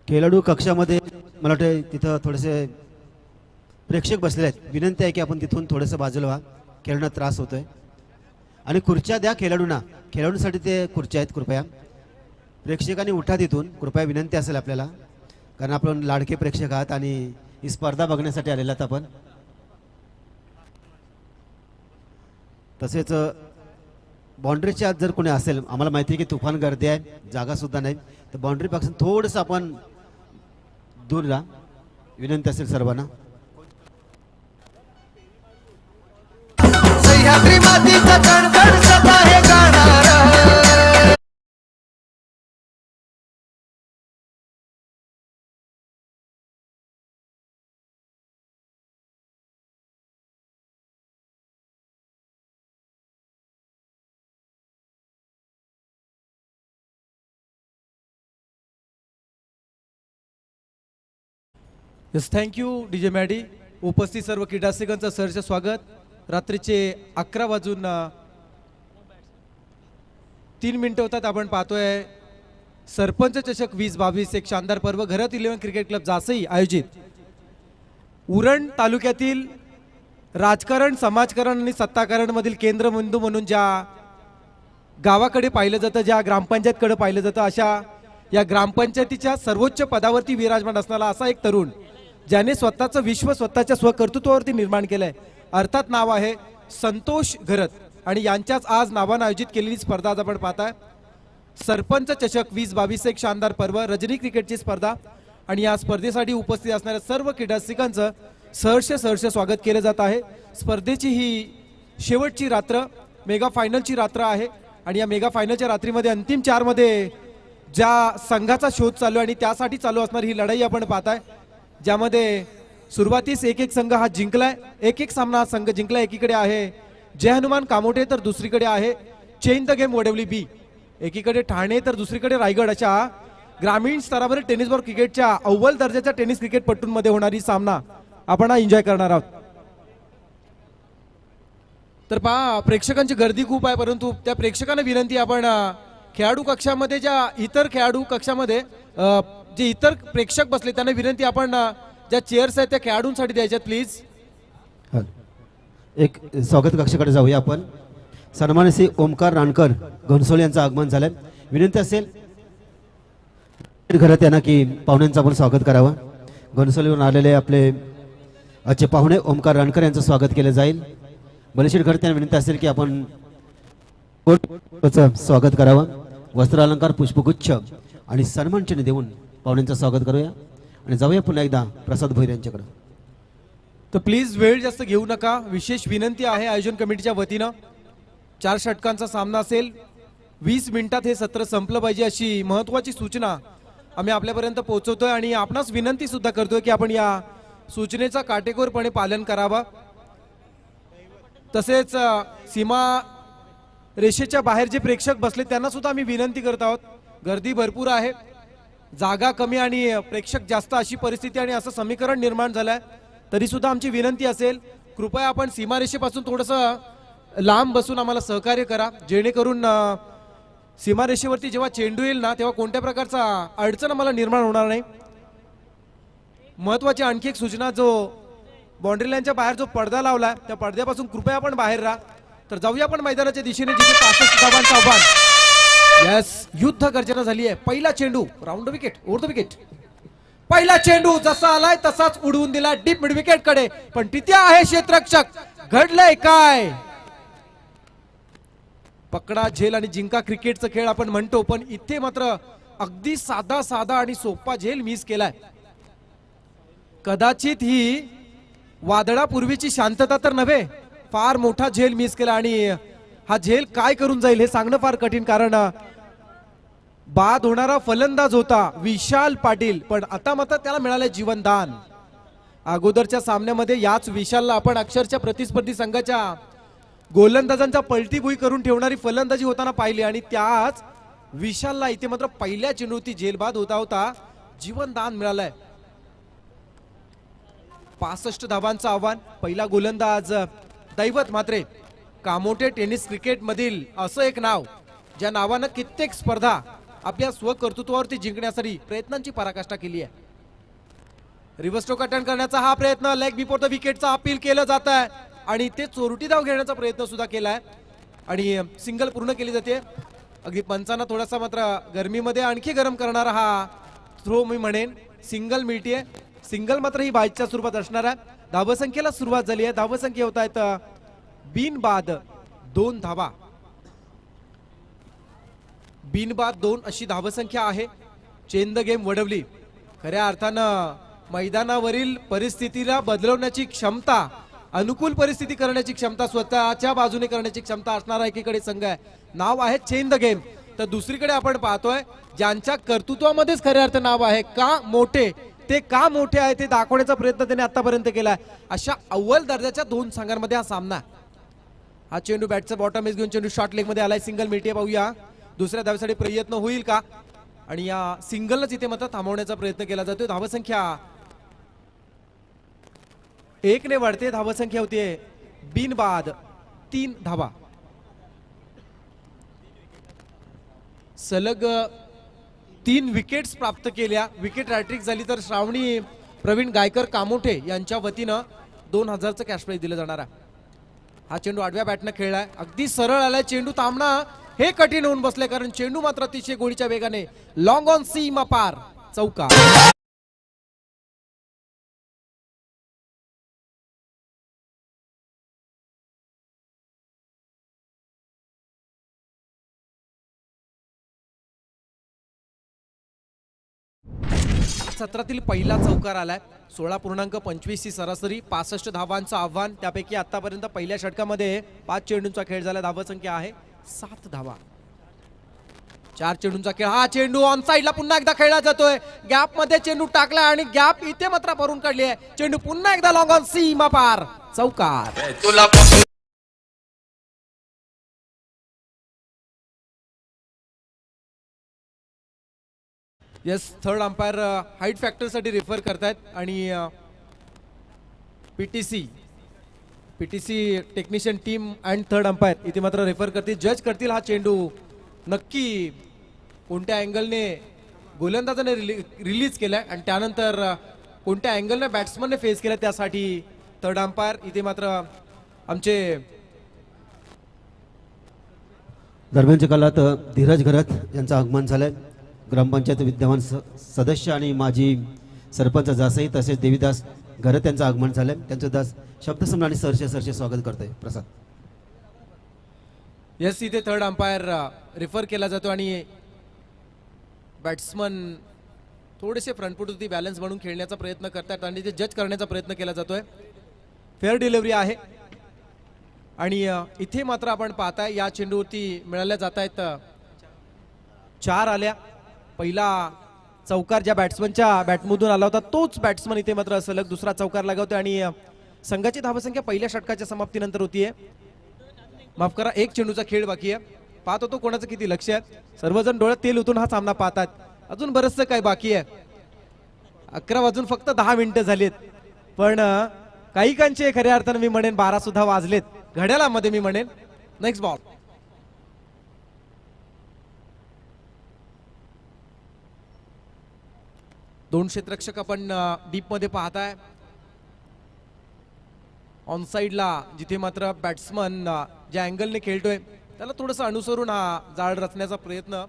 खेळाडू कक्षामध्ये मला वाटतं तिथं थोडेसे प्रेक्षक बसले आहेत. विनंती आहे की आपण तिथून थोडंसं बाजूला व्हा, खेळण्यात त्रास होतोय. आणि खुर्च्या द्या खेळाडूंना, खेळाडूंसाठी ते खुर्च्या आहेत. कृपया प्रेक्षकांनी उठा तिथून, कृपया विनंती असेल आपल्याला, कारण आपण लाडके प्रेक्षक आहात आणि ही स्पर्धा बघण्यासाठी आलेला आहात आपण. तसेच बाउंड्रीच्या आत जर कोणी असेल, आम्हाला माहिती आहे की तुफान गर्दी आहे, जागा सुद्धा नाही, तर बाउंड्री पासून थोडंसं आपण दूर राहा, विनंती असेल सर्वांना. सह्याद्री मातीचा कणकण सदा हे गाणार. Yes, thank you DJ Maddy. उपस्थित सर्व क्रीडारसिकांचं सहर्ष स्वागत. रात्रीचे 11 वाजून 3 मिनिटं होतात. आपण पाहतोय सरपंच चषक 2022 एक शानदार पर्व घरात 11 क्रिकेट क्लब जासई आयोजित. उरण तालुक्यातील राजकारण, समाजकारण आणि सत्ताकारणमधील केंद्रबिंदू म्हणून ज्या गावाकडे पाहिलं जातं, ज्या ग्रामपंचायतकडे पाहिलं जातं, अशा या ग्रामपंचायतीच्या सर्वोच्च पदावरती विराजमान असणारा असा एक तरुण, ज्याने स्वतःचं विश्व स्वतःच्या स्वकर्तृत्वावरती निर्माण केलंय, अर्थात नाव आहे संतोष घरत. आणि यांच्याच आज नावानं आयोजित केलेली स्पर्धा आज आपण पाहताय सरपंच चषक 2022 एक शानदार पर्व, रजनी क्रिकेटची स्पर्धा. आणि या स्पर्धेसाठी उपस्थित असणाऱ्या सर्व क्रीडारसिकांचं सहर्ष स्वागत केलं जात आहे. स्पर्धेची ही शेवटची रात्र, मेगा फायनलची रात्र आहे. आणि या मेगा फायनलच्या रात्रीमध्ये अंतिम 4 मध्ये ज्या संघाचा शोध चालू आहे आणि त्यासाठी चालू असणारी ही लढाई आपण पाहताय, ज्यामध्ये सुरुवातीस एक संघ हा जिंकलाय, एक सामना हा संघ जिंकलाय. एकीकडे आहे जय हनुमान कामोठे तर दुसरीकडे आहे चेंज द गेम वडवली बी. एकीकडे ठाणे तर दुसरीकडे रायगड. अशा ग्रामीण स्तरावर टेनिस बॉल क्रिकेटच्या अव्वल दर्जाच्या टेनिस क्रिकेट पट्टूंमध्ये होणारी सामना आपण हा एन्जॉय करणार आहोत. तर पहा, प्रेक्षकांची गर्दी खूप आहे, परंतु त्या प्रेक्षकांना विनंती, आपण खेळाडू कक्षामध्ये, ज्या इतर खेळाडू कक्षामध्ये जे इतर प्रेक्षक बसले त्यांना विनंती, आपण ज्या चेअर्स आहेत त्या खेळाडूंसाठी द्यायच्यात प्लीज. एक स्वागत कक्षाकडे जाऊया आपण. सन्मान्य श्री ओमकार राणकर घनसोली यांचं आगमन झालंय. विनंती असेल घरात यांना की पाहुण्यांचं आपण स्वागत करावं. घनसोलीवरून आलेले आपले आजचे पाहुणे ओमकार राणकर यांचं स्वागत केलं जाईल. बलेशीर घरात यांना विनंती असेल की आपण स्वागत करावं. वस्त्रालंकार, पुष्पगुच्छ आणि सन्मान चिन्ह देऊन पाहुण्यांचं स्वागत करूया आणि जाऊया पुन्हा एकदा प्रसाद भोईर यांच्याकडे. तर प्लीज वेळ जास्त घेऊ नका, विशेष विनंती आहे आयोजन कमिटीच्या वतीनं. 4 षटकांचा सामना असेल, 20 मिनिटात हे सत्र संपलं पाहिजे अशी महत्त्वाची सूचना आम्ही आपल्यापर्यंत पोहोचवतोय. आणि आपणास विनंती सुद्धा करतोय की आपण या सूचनेचा काटेकोरपणे पालन करावं. तसेच सीमा रेषेच्या बाहेर जे प्रेक्षक बसले त्यांना सुद्धा आम्ही विनंती करत आहोत. गर्दी भरपूर आहे, जागा कमी आणि प्रेक्षक जास्त अशी परिस्थिती आणि असं समीकरण निर्माण झालंय. तरी सुद्धा आमची विनंती असेल, कृपया आपण सीमारेषेपासून थोडंसं लांब बसून आम्हाला सहकार्य करा, जेणेकरून सीमारेषेवरती जेव्हा चेंडू येईल ना तेव्हा कोणत्या प्रकारचा अडचण आम्हाला निर्माण होणार नाही. महत्वाची आणखी एक सूचना, जो बाउंड्री लाईनच्या बाहेर जो पडदा लावला त्या पडद्यापासून कृपया आपण बाहेर राहा. तर जाऊया आपण मैदानाच्या दिशेने, जिथे 65 धावांचं आव्हान. यस, युद्ध गर्जना झाली आहे. पहिला चेंडू round wicket, over the wicket. पहिला चेंडू जसा आलाय तसाच उडवून दिला डीप मिड विकेट कडे, पण तिथे आहे क्षेत्ररक्षक. घडलंय काय? पकडा झेल आणि जिंका क्रिकेटचा खेळ आपण म्हणतो, पण इथे मात्र अगदी साधा साधा आणि सोपा झेल मिस केलाय. कदाचित ही वादळापूर्वीची शांतता तर नव्हे, फार मोठा झेल मिस केला. आणि हा झेल काय करून जाईल हे सांगणं फार कठीण, कारण बाद होणारा फलंदाज होता विशाल पाटील, पण आता मात्र त्याला मिळालंय जीवनदान. अगोदरच्या सामन्यामध्ये याच विशालला आपण अक्षरशः प्रतिस्पर्धी संघाच्या गोलंदाजांचा पलटीभुई करून ठेवणारी फलंदाजी होताना पाहिली, आणि त्याच विशालला इथे मात्र पहिल्या चेंडूवरती झेलबाद होता होता जीवनदान मिळालंय. 65 धावांचं आव्हान. पहिला गोलंदाज दैवत म्हात्रे, कामोठे टेनिस क्रिकेट मधील असं एक नाव ज्या नावानं कित्येक स्पर्धा आपल्या स्वकर्तृत्वावरती जिंकण्यासाठी प्रयत्नांची पराकाष्ठा केली आहे. रिव्हर्स स्ट्रोक अटेम्प्ट करण्याचा हा प्रयत्न, लेग बिफोर द विकेटचा अपील केलं जात आहे, आणि ते चोरटी धाव घेण्याचा प्रयत्न सुद्धा केलाय, आणि सिंगल पूर्ण केली जाते. अगदी पंचांना थोडासा मात्र गरमीमध्ये आणखी गरम करणारा हा थ्रो मी म्हणेन. सिंगल मिळतीये, सिंगल मात्र ही बाईच्या स्वरूपात असणार आहे. धावसंख्येला सुरुवात झाली आहे. धावसंख्या होत आहेत बिनबाद 2 धावा. बिनबाद 2 अशी धावसंख्या आहे. Change the game Wadavali. खऱ्या अर्थानं मैदानावरील परिस्थितीला बदलवण्याची क्षमता, अनुकूल परिस्थिती करण्याची क्षमता, स्वतःच्या बाजूने करण्याची क्षमता असणारा एकीकडे संघ आहे. नाव आहे चेंज द गेम. तर दुसरीकडे आपण पाहतोय ज्यांच्या कर्तृत्वामध्येच खऱ्या अर्थ नाव आहे, का मोठे ते का मोठे आहे ते दाखवण्याचा प्रयत्न त्याने आतापर्यंत केलाय. अशा अव्वल दर्जाच्या 2 संघांमध्ये हा सामना. हा चेंडू बॅटचा बॉटम एज घेऊन चेंडू शॉर्ट लेग मध्ये आलाय. सिंगल मिळते, पाहूया दुसऱ्या धावेसाठी प्रयत्न होईल का, आणि या सिंगलच इथे मात्र थांबवण्याचा प्रयत्न केला जातोय. धावसंख्या 1 ने वाढते. धावसंख्या होतीये बिनबाद 3 धावा. सलग 3 विकेट्स प्राप्त केल्या. विकेट हॅट्रिक झाली तर श्रावणी प्रवीण गायकर कामोठे यांच्या वतीनं 2000चं कॅश प्राइज दिलं जाणार आहे. हा चेंडू आडव्या बॅटनं खेळलाय. अगदी सरळ आलाय. चेंडू थांबणं हे कठीण होऊन बसले, कारण चेंडू मात्र अतिशय गोळीच्या वेगाने लॉंग ऑन सीमा पार चौका. सत्रातील पहिला चौकार आलाय. 16.25 ची सरासरी, 65 धावांचं आव्हान. त्यापैकी आतापर्यंत पहिल्या षटकामध्ये 5 चेंडूंचा खेळ झाला. धावसंख्या आहे 7 धावा. 4 चेंडूंचा खेळ. हा चेंडू ऑन साइडला पुन्हा एकदा खेळला जातोय. गॅप मध्ये चेंडू टाकला आणि गॅप इथे मात्र भरून काढली आहे. चेंडू पुन्हा एकदा लॉंग ऑन सीमा पार चौकार. Yes, third umpire height factor साठी रेफर करतायत, आणि PTC technician team and third umpire इथे मात्र रेफर करतील, जज करतील हा चेंडू नक्की कोणत्या अँगलने गोलंदाजाने रिलीज केलाय आणि त्यानंतर कोणत्या अँगलने बॅट्समनने फेस केला, त्यासाठी थर्ड अंपायर इथे मात्र आमचे दरम्यानच्या काळात धीरज घरत यांचं आगमन झालंय. ग्रामपंचायत विद्यमान सदस्य आणि माजी सरपंच जासई तसेच देवीदास घरत यांचं आगमन झालंय. त्यांचं दास शब्दसम्राट आणि सरसे स्वागत करतोय. प्रसाद. यस, इथे थर्ड अंपायर रेफर केला जातो आणि बॅट्समन थोडेसे फ्रंटफुटवरती बॅलन्स बनवून खेळण्याचा प्रयत्न करतात आणि ते जज करण्याचा प्रयत्न केला जातोय. फेअर डिलिव्हरी आहे आणि इथे मात्र आपण पाहताय या चेंडूवरती मिळाल्या जात आहेत 4 आल्या. पहिला चौकार ज्या बॅट्समनच्या बॅटमधून आला होता तोच बॅट्समन इथे मात्र सलग दुसरा चौकार लगावतोय आणि संघाची धावसंख्या पहिल्या षटकाच्या समाप्तीनंतर होतीये. माफ करा, एक चेंडूचा खेळ बाकी आहे. पाहत होतो कोणाचं किती लक्ष आहे. सर्वजण डोळ्यात तेल ओतून हा सामना पाहतात. अजून बरचसं काय बाकी आहे. 11 वाजून फक्त 10 मिनिटं झालीत, पण काहीकांचे खऱ्या अर्थानं मी म्हणेन 12 सुद्धा वाजलेत घड्याळामध्ये मी म्हणेन. Next ball. दोन क्षेत्ररक्षक आपण डीप मध्ये पाहताय. ऑन साइडला जिथे मात्र बॅट्समन ज्या अँगलने खेळतोय त्याला थोडस अनुसरून हा जाळ रचण्याचा प्रयत्न.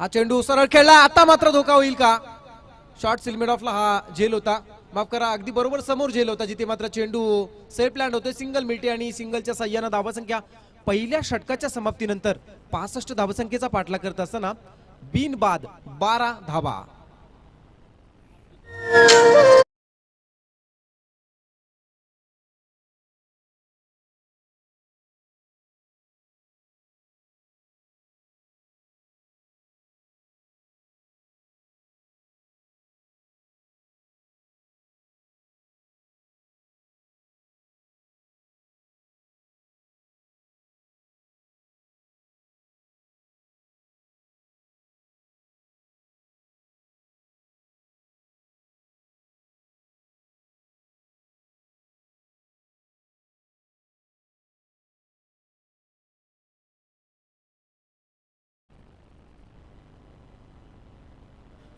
हा चेंडू सरळ खेळला. आता मात्र धोका होईल का? शॉर्ट सिलमेड ऑफला हा झेल होता. माफ करा, अगदी बरोबर समोर झेल होता जिथे मात्र चेंडू सेफ लँड होतोय. सिंगल मिळते आणि सिंगलच्या सहाय्यानं धावसंख्या पहिल्या षटकाच्या समाप्तीनंतर 65 धावसंख्येचा पाठलाग करत असताना बिनबाद 12 धावा.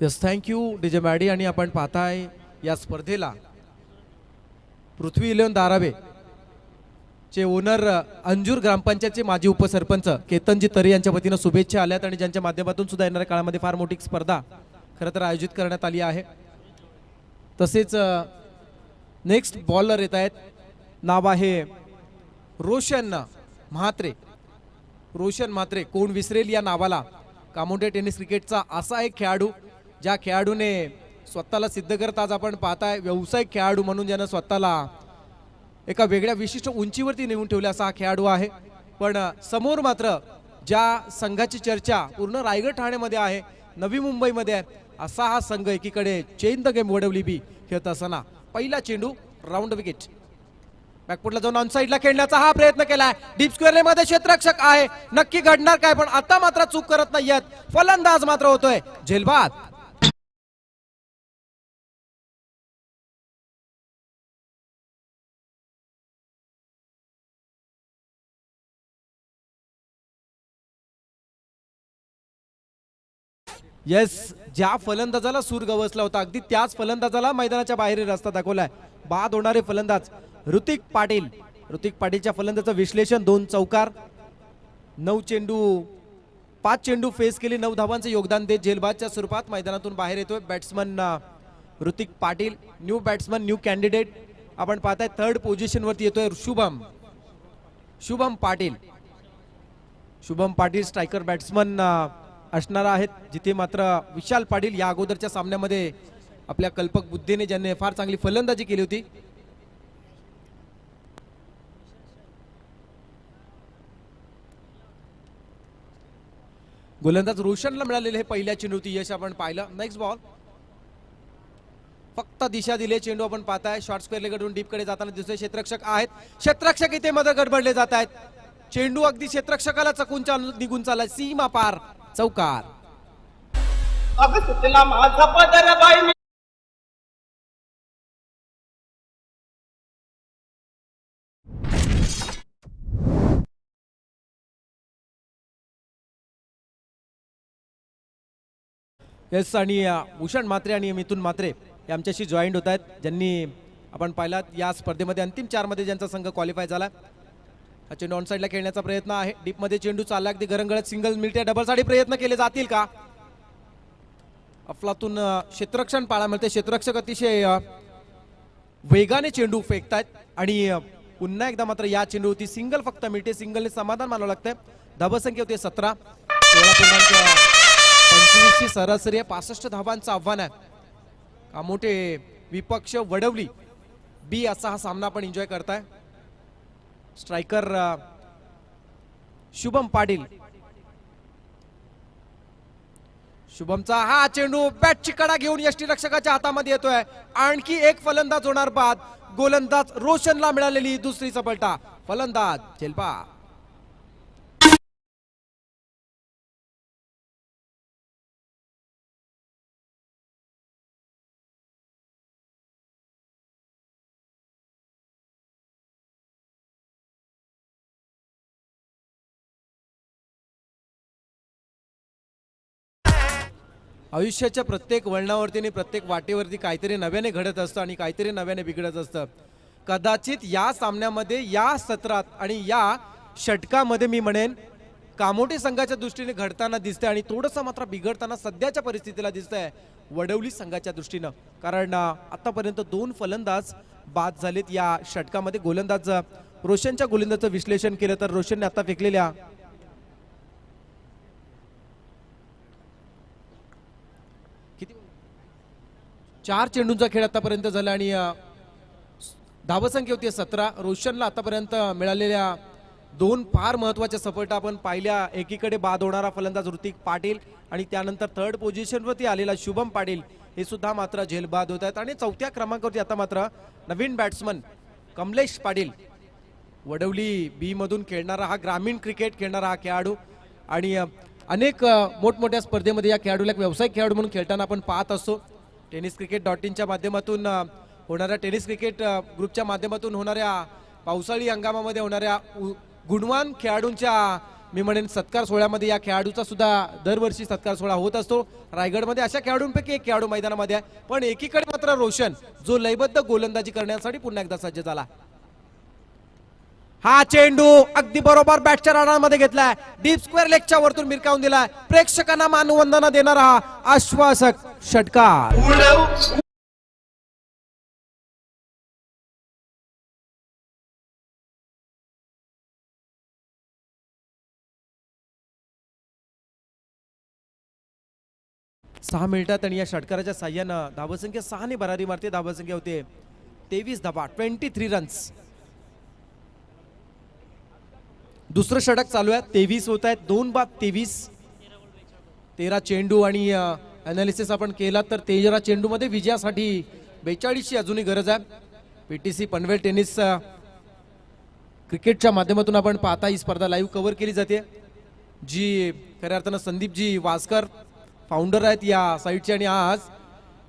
Yes, thank you DJ Maddy. आणि आपण पाहताय या स्पर्धेला पृथ्वी 11 धारावे चे ओनर अंजूर ग्रामपंचायतचे माजी उपसरपंच केतनजी तरे यांच्या वतीनं शुभेच्छा आल्यात आणि ज्यांच्या माध्यमातून सुद्धा येणाऱ्या काळामध्ये फार मोठी स्पर्धा खरं तर आयोजित करण्यात आली आहे. तसेच नेक्स्ट बॉलर येत आहेत. नाव आहे रोशन म्हात्रे. रोशन म्हात्रे, कोण विसरेल या नावाला. कामोठे टेनिस क्रिकेटचा असा एक खेळाडू ज्या खेळाडूने स्वतःला सिद्ध करत आज आपण पाहताय व्यावसायिक खेळाडू म्हणून ज्यानं स्वतःला एका वेगळ्या विशिष्ट उंचीवरती नेऊन ठेवले असा हा खेळाडू आहे. पण समोर मात्र ज्या संघाची चर्चा पूर्ण रायगड ठाण्यामध्ये आहे, नवी मुंबईमध्ये आहे, असा हा संघ एकीकडे चेंज द गेम वडवली बी खेळत असताना पहिला चेंडू राऊंड विकेट. बॅकफुटला जाऊन ऑन साइडला खेळण्याचा हा प्रयत्न केलाय. डीप स्क्वेअर मध्ये क्षेत्ररक्षक आहे, नक्की घडणार काय? पण आता मात्र चूक करत नाहीयेत. फलंदाज मात्र होतोय झेलबाद. येस, ज्या फलंदाजाला सूर गवसला होता अगदी त्याच फलंदाजाला मैदानाच्या बाहेर रस्ता दाखवलाय. बाद होणारे फलंदाज ऋतिक पाटील. ऋतिक पाटीलच्या फलंदाजाचं विश्लेषण 2 चौकार 9 चेंडू 5 चेंडू फेस केले, 9 धावांचे योगदान देत झेलबादच्या स्वरूपात मैदानातून बाहेर येतोय batsman Hrithik Patil. New batsman, new candidate. आपण पाहताय 3rd पोझिशन वरती येतोय शुभम पाटील. शुभम पाटील स्ट्रायकर बॅट्समन असणार आहेत, जिथे मात्र विशाल पाटील या अगोदरच्या सामन्यामध्ये आपल्या कल्पक बुद्धीने ज्यांनी फार चांगली फलंदाजी केली होती. गोलंदाज रोशनला मिळालेले हे पहिल्या चेंडूची यश आपण पाहिलं. Next ball. फक्त दिशा दिले चेंडू आपण पाहताय शॉर्ट स्क्वेअरकडून डीप कडे जाताना दुसरे क्षेत्ररक्षक आहेत. क्षेत्ररक्षक इथे मध्ये गडबडले जात आहेत. चेंडू अगदी क्षेत्ररक्षकाला चकून निघून चालला, सीमा पार, चौकार. येस, आणि भूषण म्हात्रे आणि मिथुन म्हात्रे हे आमच्याशी जॉईंट होत आहेत, ज्यांनी आपण पाहिलात या स्पर्धेमध्ये अंतिम 4 मध्ये ज्यांचा संघ क्वालिफाय झाला. हा चेंडू ऑन साइडला खेळण्याचा प्रयत्न आहे. डीप मध्ये चेंडू चालला, अगदी गरंगळत सिंगल मिळते. डबल साठी प्रयत्न केले जातील का? अफलातून क्षेत्ररक्षण पाळा मिळते. क्षेत्ररक्षक अतिशय वेगाने चेंडू फेकतायत आणि पुन्हा एकदा मात्र या चेंडूवरती सिंगल फक्त मिळते. सिंगलने समाधान मानावं लागतंय. धावसंख्या होते 17. 16.25 ची सरासरी आहे. 65 धावांचं आव्हान आहे. कामोठे विपक्ष वडवली बी असा हा सामना आपण एन्जॉय करताय. स्ट्रायकर शुभम पाटील. शुभमचा हा चेंडू बॅटची कडा घेऊन यष्टीरक्षकाच्या हातामध्ये येतोय. आणखी एक फलंदाज होणार बाद. गोलंदाज रोशनला मिळालेली दुसरी सफलता. फलंदाज झेलबाद. आयुष्याच्या प्रत्येक वळणावरती आणि प्रत्येक वाटेवरती काहीतरी नव्याने घडत असतं आणि काहीतरी नव्याने बिघडत असतं. कदाचित या सामन्यामध्ये, या सत्रात आणि या षटकामध्ये मी म्हणेन कामोटे संघाच्या दृष्टीने घडताना दिसतंय आणि थोडंसं मात्र बिघडताना सध्याच्या परिस्थितीला दिसतंय वडवली संघाच्या दृष्टीनं. कारण आतापर्यंत 2 फलंदाज बाद झालेत या षटकामध्ये. गोलंदाज रोशनच्या गोलंदाजाचं विश्लेषण केलं तर रोशनने आता फेकलेल्या किती 4 चेंडूंचा खेळ आतापर्यंत झाला आणि धावसंख्या होती 17. रोशनला आतापर्यंत मिळालेल्या 2 फार महत्वाच्या सफलता आपण पाहिल्या. एकीकडे बाद होणारा फलंदाज ऋतिक पाटील आणि त्यानंतर 3rd पोझिशनवरती आलेला शुभम पाटील हे सुद्धा मात्र झेलबाद होत आहेत. आणि 4थ्या क्रमांकावरती आता मात्र नवीन बॅट्समन कमलेश पाटील, वडवली बी मधून खेळणारा हा ग्रामीण क्रिकेट खेळणारा हा खेळाडू आणि अनेक मोठमोठ्या स्पर्धेमध्ये या खेळाडूला एक व्यावसायिक खेळाडू म्हणून खेळताना आपण पाहत असतो. टेनिस क्रिकेट .inच्या माध्यमातून होणाऱ्या टेनिस क्रिकेट ग्रुपच्या माध्यमातून होणाऱ्या पावसाळी हंगामामध्ये होणाऱ्या गुणवान खेळाडूंच्या मी म्हणेन सत्कार सोहळ्यामध्ये या खेळाडूचा सुद्धा दरवर्षी सत्कार सोहळा होत असतो. रायगडमध्ये अशा खेळाडूंपैकी एक खेळाडू मैदानामध्ये आहे. पण एकीकडे मात्र रोशन जो लयबद्ध गोलंदाजी करण्यासाठी पुन्हा एकदा सज्ज झाला. हा चेंडू अगदी बरोबर बॅटच्या राडामध्ये घेतलाय. डीप स्क्वेअर लेगच्या वरतून मिरकावून दिलाय. प्रेक्षकांना मानवंदना देणारा हा आश्वासक षटकार. 6 मिनिटात आणि या षटकाराच्या साह्यानं धावसंख्या 6 ने भरारी मारते. धावसंख्या होते 23 धावा, 23 रन्स. दुसरं षटक चालू आहे. 23 होत आहेत. 2 बाद 23. 13 चेंडू आणि अनालिसिस आपण केला तर 13 चेंडू मध्ये विजयासाठी 42ची अजूनही गरज आहे. पीटीसी पनवेल टेनिस क्रिकेटच्या माध्यमातून आपण पाहता ही स्पर्धा लाईव्ह कव्हर केली जाते. जी खऱ्या अर्थानं संदीपजी वासकर फाउंडर आहेत या साईटचे आणि आज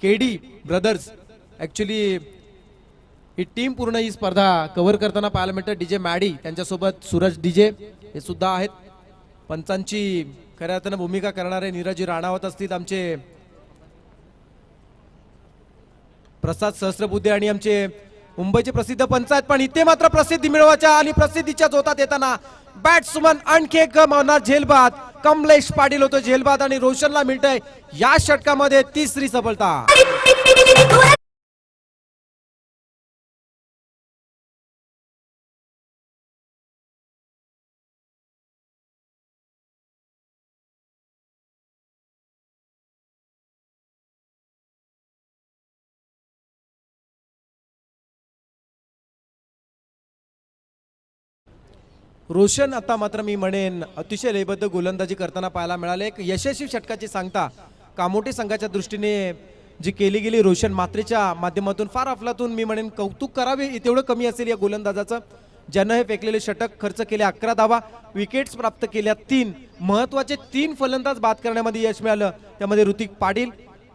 केडी ब्रदर्स ऍक्च्युली ही टीम पूर्ण ही स्पर्धा कव्हर करताना पाहायला मिळतं. डीजे मॅडी त्यांच्यासोबत सूरज डीजे हे सुद्धा आहेत. पंचांची खऱ्या अर्थानं भूमिका करणारे नीरजी राणावत असतील, आमचे प्रसाद सहस्त्रबुद्धे आणि आमचे मुंबईचे प्रसिद्ध पंच आहेत. पण इथे मात्र प्रसिद्धी मिळवायच्या आणि प्रसिद्धीच्या जोतात येताना बॅट्समन आणखी एक गमावणार झेलबाद. कमलेश पाटील होतो झेलबाद आणि रोशनला मिळतंय या षटकामध्ये 3री सफलता. रोशन आता मात्र मी म्हणेन अतिशय लयबद्ध गोलंदाजी करताना पाहायला मिळाले. एक यशस्वी षटकाची सांगता कामोटे संघाच्या दृष्टीने जी केली गेली रोशन मात्रेच्या माध्यमातून फार अफलातून मी म्हणेन कौतुक करावे तेवढं कमी असेल या गोलंदाजाचं, ज्यानं हे फेकलेले षटक खर्च केले 11 धावा, विकेट्स प्राप्त केल्या 3, महत्वाचे 3 फलंदाज बाद करण्यामध्ये यश मिळालं. त्यामध्ये ऋतिक पाटील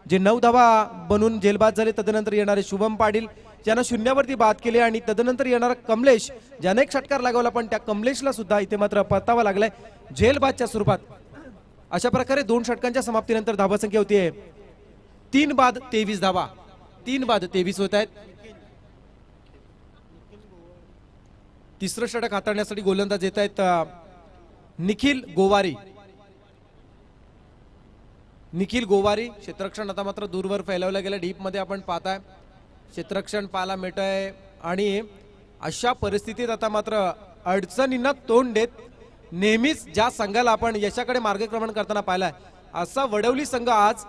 जे 9 धावा बनून झेलबाद झाले. तदनंतर येणारे शुभम पाटील ज्यानं 0वरती बाद केले आणि तदनंतर येणारा कमलेश ज्याने एक षटकार लागवला पण त्या कमलेशला सुद्धा इथे मात्र परतावा लागलाय झेलबादच्या स्वरूपात. अशा प्रकारे 2 षटकांच्या समाप्तीनंतर धावसंख्या होतीये 3 बाद 23 धावा. 3 बाद 23 होत आहेत. तिसरं षटक हाताळण्यासाठी गोलंदाज येत आहेत निखिल गोवारी. निखिल गोवारी क्षेत्ररक्षण आता मात्र दूरवर फैलावलं गेलं. डीप मध्ये आपण पाहताय क्षेत्ररक्षण पाहायला मिळत आहे आणि अशा परिस्थितीत आता मात्र अडचणींना तोंड देत नेहमीच ज्या संघाला आपण यशाकडे मार्गक्रमण करताना पाहिलाय असा वडवली संघ आज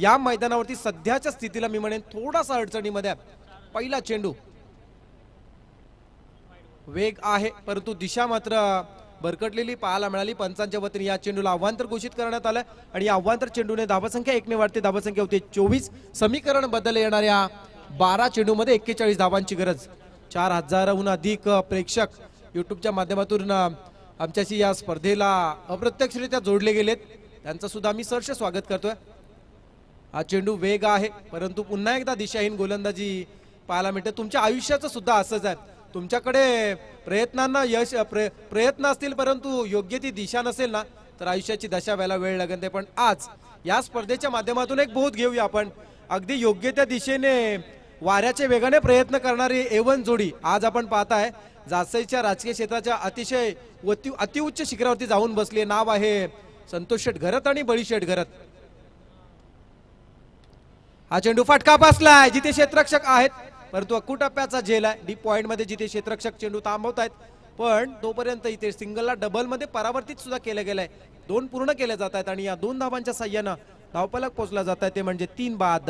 या मैदानावरती सध्याच्या स्थितीला मी म्हणेन थोडासा अडचणीमध्ये. पहिला चेंडू वेग आहे परंतु दिशा मात्र बरकटलेली पाहायला मिळाली. पंचांच्या वतीने या चेंडूला आव्हांतर घोषित करण्यात आलं आणि या आव्हांतर चेंडूने धावसंख्या 1 ने वाढते. धावसंख्या होते 24. समीकरण बदल येणाऱ्या 12 चेंडूमध्ये 41 धावांची गरज. 4000हून अधिक प्रेक्षक युट्यूबच्या माध्यमातून आमच्याशी या स्पर्धेला अप्रत्यक्षरित्या जोडले गेलेत. त्यांचं सुद्धा मी सहर्ष स्वागत करतोय. हा चेंडू वेग आहे परंतु पुन्हा एकदा दिशाहीन गोलंदाजी पाहायला मिळते. तुमच्या आयुष्याचं सुद्धा असंच आहे. तुमच्याकडे प्रयत्नांना यश प्रयत्न असतील परंतु योग्य ती दिशा नसेल ना तर आयुष्याची दशा व्हायला वेळ लागते. पण आज या स्पर्धेच्या माध्यमातून एक बोध घेऊया आपण. अगदी योग्य त्या दिशेने वाऱ्याचे वेगाने प्रयत्न करणारी एवन जोडी आज आपण पाहताय जासईच्या राजकीय क्षेत्राच्या अतिशय अतिउच्च शिखरावरती जाऊन बसली. नाव आहे संतोष शेठ घरत आणि बळी शेठ घरत. हा चेंडू फटका बसलाय जिथे क्षेत्ररक्षक आहेत परंतु अक्कूटप्प्याचा झेल आहे. डीप पॉइंट मध्ये जिथे क्षेत्ररक्षक चेंडू थांबवत आहेत पण तोपर्यंत इथे सिंगलला डबल मध्ये परावर्तित सुद्धा केलं गेलंय. 2 पूर्ण केले जात आहेत आणि या 2 धावांच्या साह्यानं धावफलक पोहोचला जात आहे. ते म्हणजे 3 बाद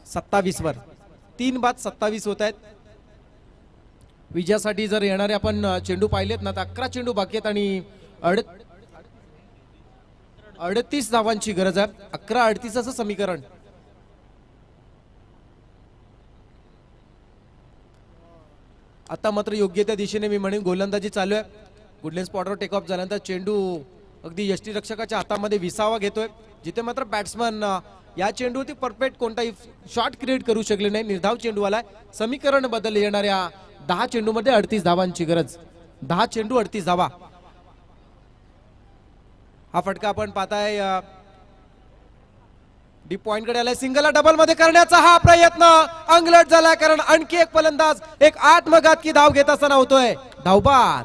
27 वर 3 बाद 27 होत आहेत. विजयासाठी जर येणारे आपण चेंडू पाहिलेत ना तर 11 चेंडू बाकी आहेत आणि 38 धावांची गरज आहे. 11-38 असं समीकरण. आता मात्र योग्य त्या दिशेने मी म्हणेन गोलंदाजी चालू आहे. गुडलेन स्पॉटवर टेक ऑफ झाल्यानंतर चेंडू अगदी यष्टीरक्षकाच्या हातामध्ये विसावा घेतोय जिथे मात्र बॅट्समन या चेंडूवरती परफेक्ट कोणताही शॉट क्रिएट करू शकले नाही. निर्धाव चेंडू आलाय. समीकरण बदल येणाऱ्या 10 चेंडूमध्ये 38 धावांची गरज. 10 चेंडू 38 धावा. हा फटका आपण पाहताय डीप पॉइंट कडे आलाय. सिंगलला डबल मध्ये करण्याचा हा प्रयत्न अंगलट झाला कारण आणखी एक फलंदाज एक आत्मघातकी धाव घेत असताना होतोय. धावबाद.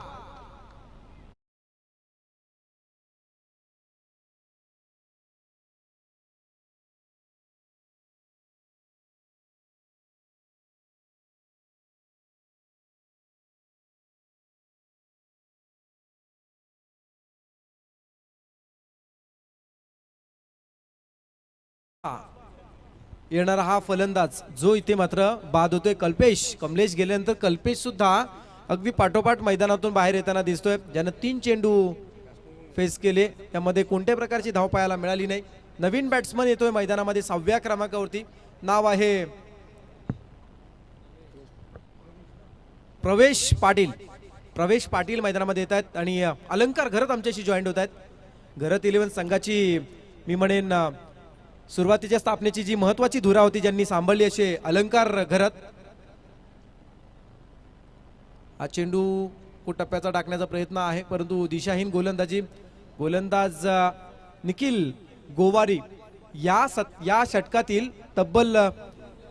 येणारा हा फलंदाज जो इथे मात्र बाद होतोय कमलेश गेल्यानंतर कल्पेश सुद्धा अगदी पाठोपाठ मैदानातून बाहेर येताना दिसतोय. ज्यानं 3 चेंडू फेस केले त्यामध्ये कोणत्याही प्रकारची धाव पाहायला मिळाली नाही. नवीन बॅट्समन येतोय मैदानामध्ये 6व्या क्रमांकावरती. नाव आहे प्रवेश पाटील मैदानामध्ये येत आहेत आणि अलंकार घरत आमच्याशी जॉईंट होत आहेत. घरत 11 संघाची मी म्हणेन सुरुवातीच्या स्थापनेची जी महत्वाची धुरा होती ज्यांनी सांभाळली असे अलंकार घरत. हा चेंडू टप्प्याचा टाकण्याचा प्रयत्न आहे परंतु दिशाहीन गोलंदाज निखिल गोवारी या षटकातील तब्बल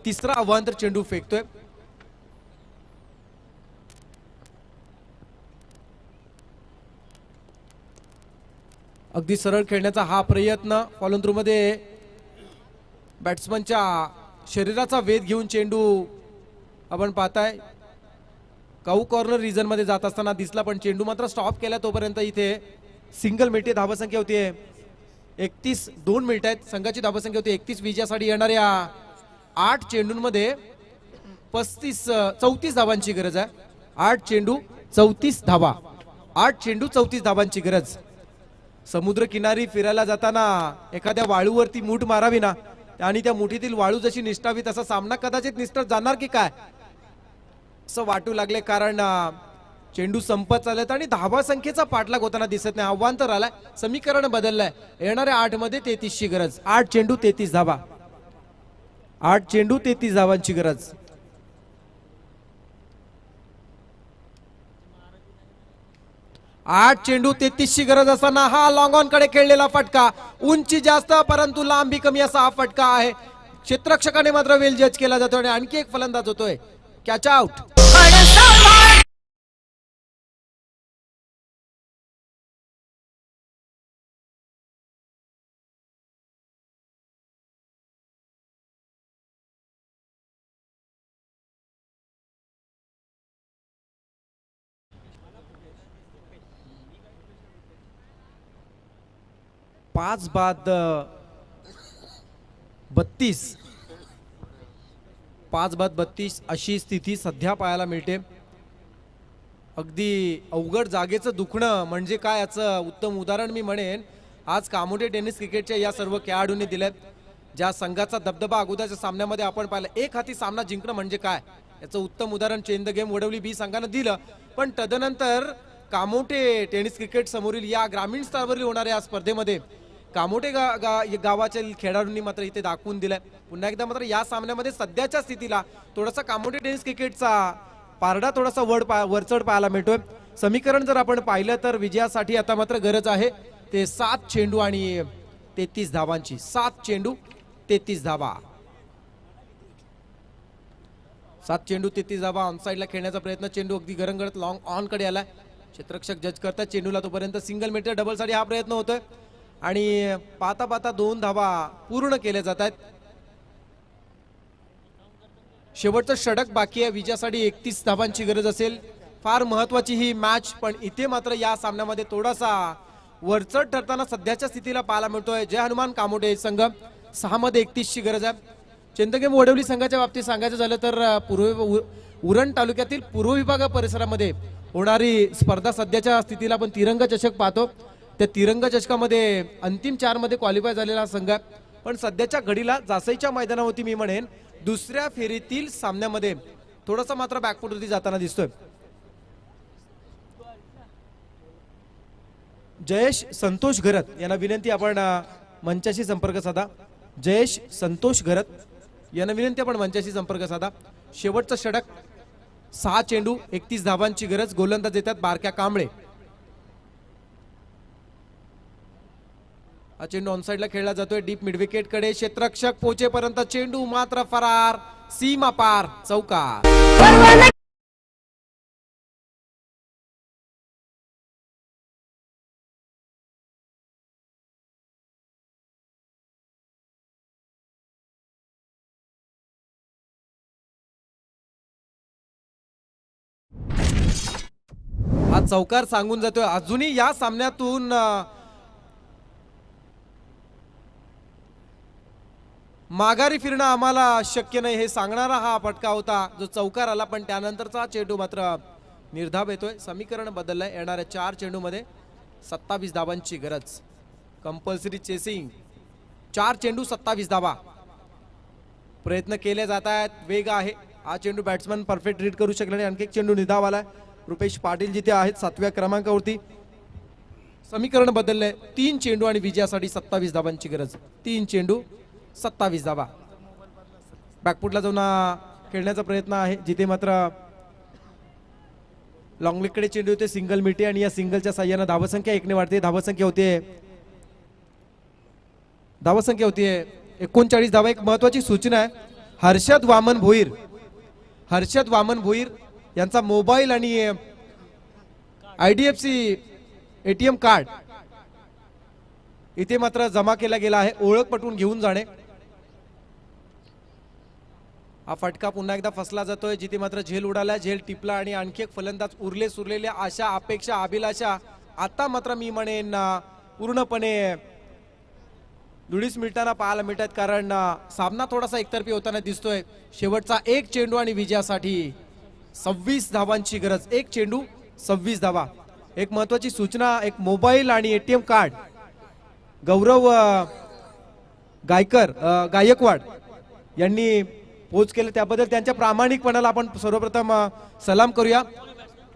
3रा अवांतर चेंडू फेकतोय. अगदी सरळ खेळण्याचा हा प्रयत्न फॉलोन थ्रू मध्ये बॅट्समनच्या शरीराचा वेध घेऊन चेंडू आपण पाहताय काऊ कॉर्नर रिजन मध्ये जात असताना दिसला पण चेंडू मात्र स्टॉप केला. तोपर्यंत इथे सिंगल मिनिटे धावसंख्या होती 31. 2 मिनिट आहेत. संघाची धावसंख्या होती 31. विजयासाठी येणाऱ्या 8 चेंडूंमध्ये 34 धावांची गरज आहे. 8 चेंडू 34 धावा. 8 चेंडू 34 धावांची गरज. समुद्र किनारी फिरायला जाताना एखाद्या वाळूवरती मूठ मारावी ना आणि त्या मुठीतील वाळू जशी निष्ठावी तसा सामना कदाचित निष्ठत जाणार की काय असं वाटू लागले कारण चेंडू संपत चालत आणि धावा संख्येचा पाठलाग होताना दिसत नाही. आव्हान तर आलाय. समीकरण बदललंय. येणाऱ्या 8 मध्ये 33 ची गरज. 8 चेंडू 33 धावा. 8 चेंडू 33 धावांची गरज. आठ चेंडू 33 ची गरज असताना हा लॉंग ऑन कडे खेळलेला फटका. उंची जास्त परंतु लांबी कमी असा हा फटका आहे. क्षेत्ररक्षकाने मात्र वेल जज केला जातो आणि आणखी एक फलंदाज होतोय कॅच आउट. पाच बाद 32 अशी स्थिती सध्या पाहायला मिळते. अगदी अवघड जागेचं दुखणं म्हणजे काय याचं उत्तम उदाहरण मी म्हणेन आज कामोठे टेनिस क्रिकेटच्या या सर्व खेळाडूंनी दिलेत. ज्या संघाचा दबदबा अगोदरच्या सामन्यामध्ये आपण पाहिलं, एक हाती सामना जिंकणं म्हणजे काय याचं उत्तम उदाहरण चेंज द गेम वडवली बी संघानं दिलं. पण तदनंतर कामोठे टेनिस क्रिकेट समोरील या ग्रामीण स्तरावरील होणाऱ्या या स्पर्धेमध्ये कामोठे गावाच्या खेळाडूंनी मात्र इथे दाखवून दिलंय. पुन्हा एकदा मात्र या सामन्यामध्ये सध्याच्या स्थितीला थोडासा कामोठे टेनिस क्रिकेटचा पारडा थोडासा वरचढ पाहायला मिळतोय. समीकरण जर आपण पाहिलं तर विजयासाठी आता मात्र गरज आहे ते 7 चेंडू आणि 33 धावांची. 7 चेंडू 33 धावा. 7 चेंडू 33 धावा. ऑनसाइडला खेळण्याचा प्रयत्न, चेंडू अगदी गरंगळत लॉंग ऑन कडे आलाय. क्षेत्ररक्षक जज करतात चेंडूला, तोपर्यंत सिंगल मीटर डबल साठी हा प्रयत्न होतोय आणि पाहता पाहता 2 धावा पूर्ण केल्या जात आहेत. शेवटचं षटक बाकी आहे. विजयासाठी 31 धावांची गरज असेल. फार महत्वाची ही मॅच, पण इथे मात्र या सामन्यामध्ये थोडासा वरचढ ठरताना सध्याच्या स्थितीला पाहायला मिळतोय. जय हनुमान कामोठे संघ 6 मध्ये 31 ची गरज आहे. चंदगेम वडवली संघाच्या बाबतीत सांगायचं झालं तर उरण तालुक्यातील पूर्व विभाग परिसरामध्ये होणारी स्पर्धा सध्याच्या स्थितीला आपण तिरंग चषक पाहतो. त्या तिरंग चषकामध्ये अंतिम 4 मध्ये क्वालिफाय झालेला संघ आहे. पण सध्याच्या घडीला जासईच्या मैदानावरती मी म्हणेन दुसऱ्या फेरीतील सामन्यामध्ये थोडासा मात्र बॅकफुटवरती जाताना दिसतोय. जयेश संतोष घरत यांना विनंती आपण मंचाशी संपर्क साधा. जयेश संतोष घरत यांना विनंती आपण मंचाशी संपर्क साधा. शेवटचं षटक 6 चेंडू 31 धावांची गरज. गोलंदाज येतात बारक्या कांबळे. हा चेंडू ऑनसाइडला खेळला जातोय डीप मिडविकेट कडे. क्षेत्ररक्षक पोहोचेपर्यंत चेंडू मात्र फरार. सीमा पार चौकार. हा चौकार सांगून जातोय. अजूनही या सामन्यातून माघारी फिरणं आम्हाला शक्य नाही हे सांगणारा हा फटका होता जो चौकार आला. पण त्यानंतरचा चेंडू मात्र निर्धाव येतोय. समीकरण बदललंय. येणाऱ्या 4 चेंडूमध्ये 27 धावांची गरज. Compulsory chasing. 4 चेंडू 27 धावा. प्रयत्न केले जात आहेत. वेग आहे. हा चेंडू बॅट्समन परफेक्ट रीड करू शकला नाही. आणखी एक चेंडू निर्धाव आलाय. रुपेश पाटील जिथे आहेत 7व्या क्रमांकावरती. समीकरण बदललंय. 3 चेंडू आणि विजयासाठी 27 धावांची गरज. 3 चेंडू 27 धावा. बॅकफुटला जाऊन खेळण्याचा प्रयत्न आहे जिथे मात्र लॉंग लेगकडे चेंडू होते. सिंगल मिळते आणि या सिंगलच्या साह्यानं धावसंख्या 1 ने वाढते. धावसंख्या होते 39 धावा. एक महत्वाची सूचना आहे. हर्षद वामन भोईर यांचा मोबाईल आणि IDFC ATM कार्ड इथे मात्र जमा केला गेला आहे. ओळख पटवून घेऊन जाणे. हा फटका पुन्हा एकदा फसला जातोय जिथे मात्र झेल उडाला. झेल टिपला आणि आणखी एक फलंदाज उरले सुरलेल्या आशा अपेक्षा अभिलाषा आता मात्र मी म्हणेन पूर्णपणे दुडीस मिळताना पाहायला मिळतात. कारण सामना थोडासा एकतर्फी होताना दिसतोय. शेवटचा 1 चेंडू आणि विजयासाठी 26 धावांची गरज. 1 चेंडू 26 धावा. एक महत्वाची सूचना. एक मोबाईल आणि ATM कार्ड गौरव गायकवाड यांनी पोच केले. त्याबद्दल त्यांच्या प्रामाणिकपणाला आपण सर्वप्रथम सलाम करूया.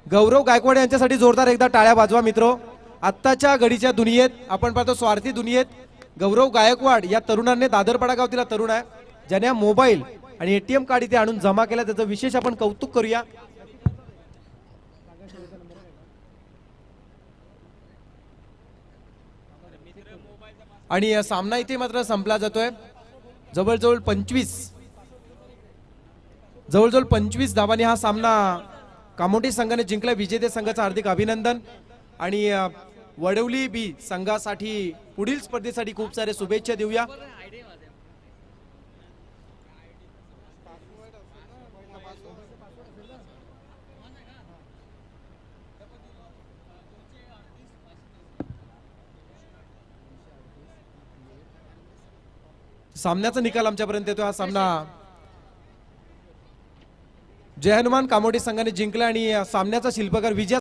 गौरव गायकवाड यांच्यासाठी जोरदार एकदा टाळ्या वाजवा मित्रो. आत्ताच्या घडीच्या दुनियेत आपण पाहतो स्वार्थी दुनियेत गौरव गायकवाड या तरुणाने दादरपाडा गावातील तरुण आहे ज्याने मोबाईल आणि ATM कार्ड इथे आणून जमा केला. त्याचं विशेष आपण कौतुक करूया. आणि सामना इथे मात्र संपला जातोय. जवळजवळ 25 धावांनी हा सामना कामोठे संघाने जिंकला. विजेते संघाचं हार्दिक अभिनंदन. आणि वडवली बी संघासाठी पुढील स्पर्धेसाठी खूप सारे शुभेच्छा देऊया. सामन्याचा निकाल आमच्यापर्यंत येतो. हा सामना जय हनुमान कामोडे संघाने जिंकला आणि या सामन्याचा शिल्पकार विजय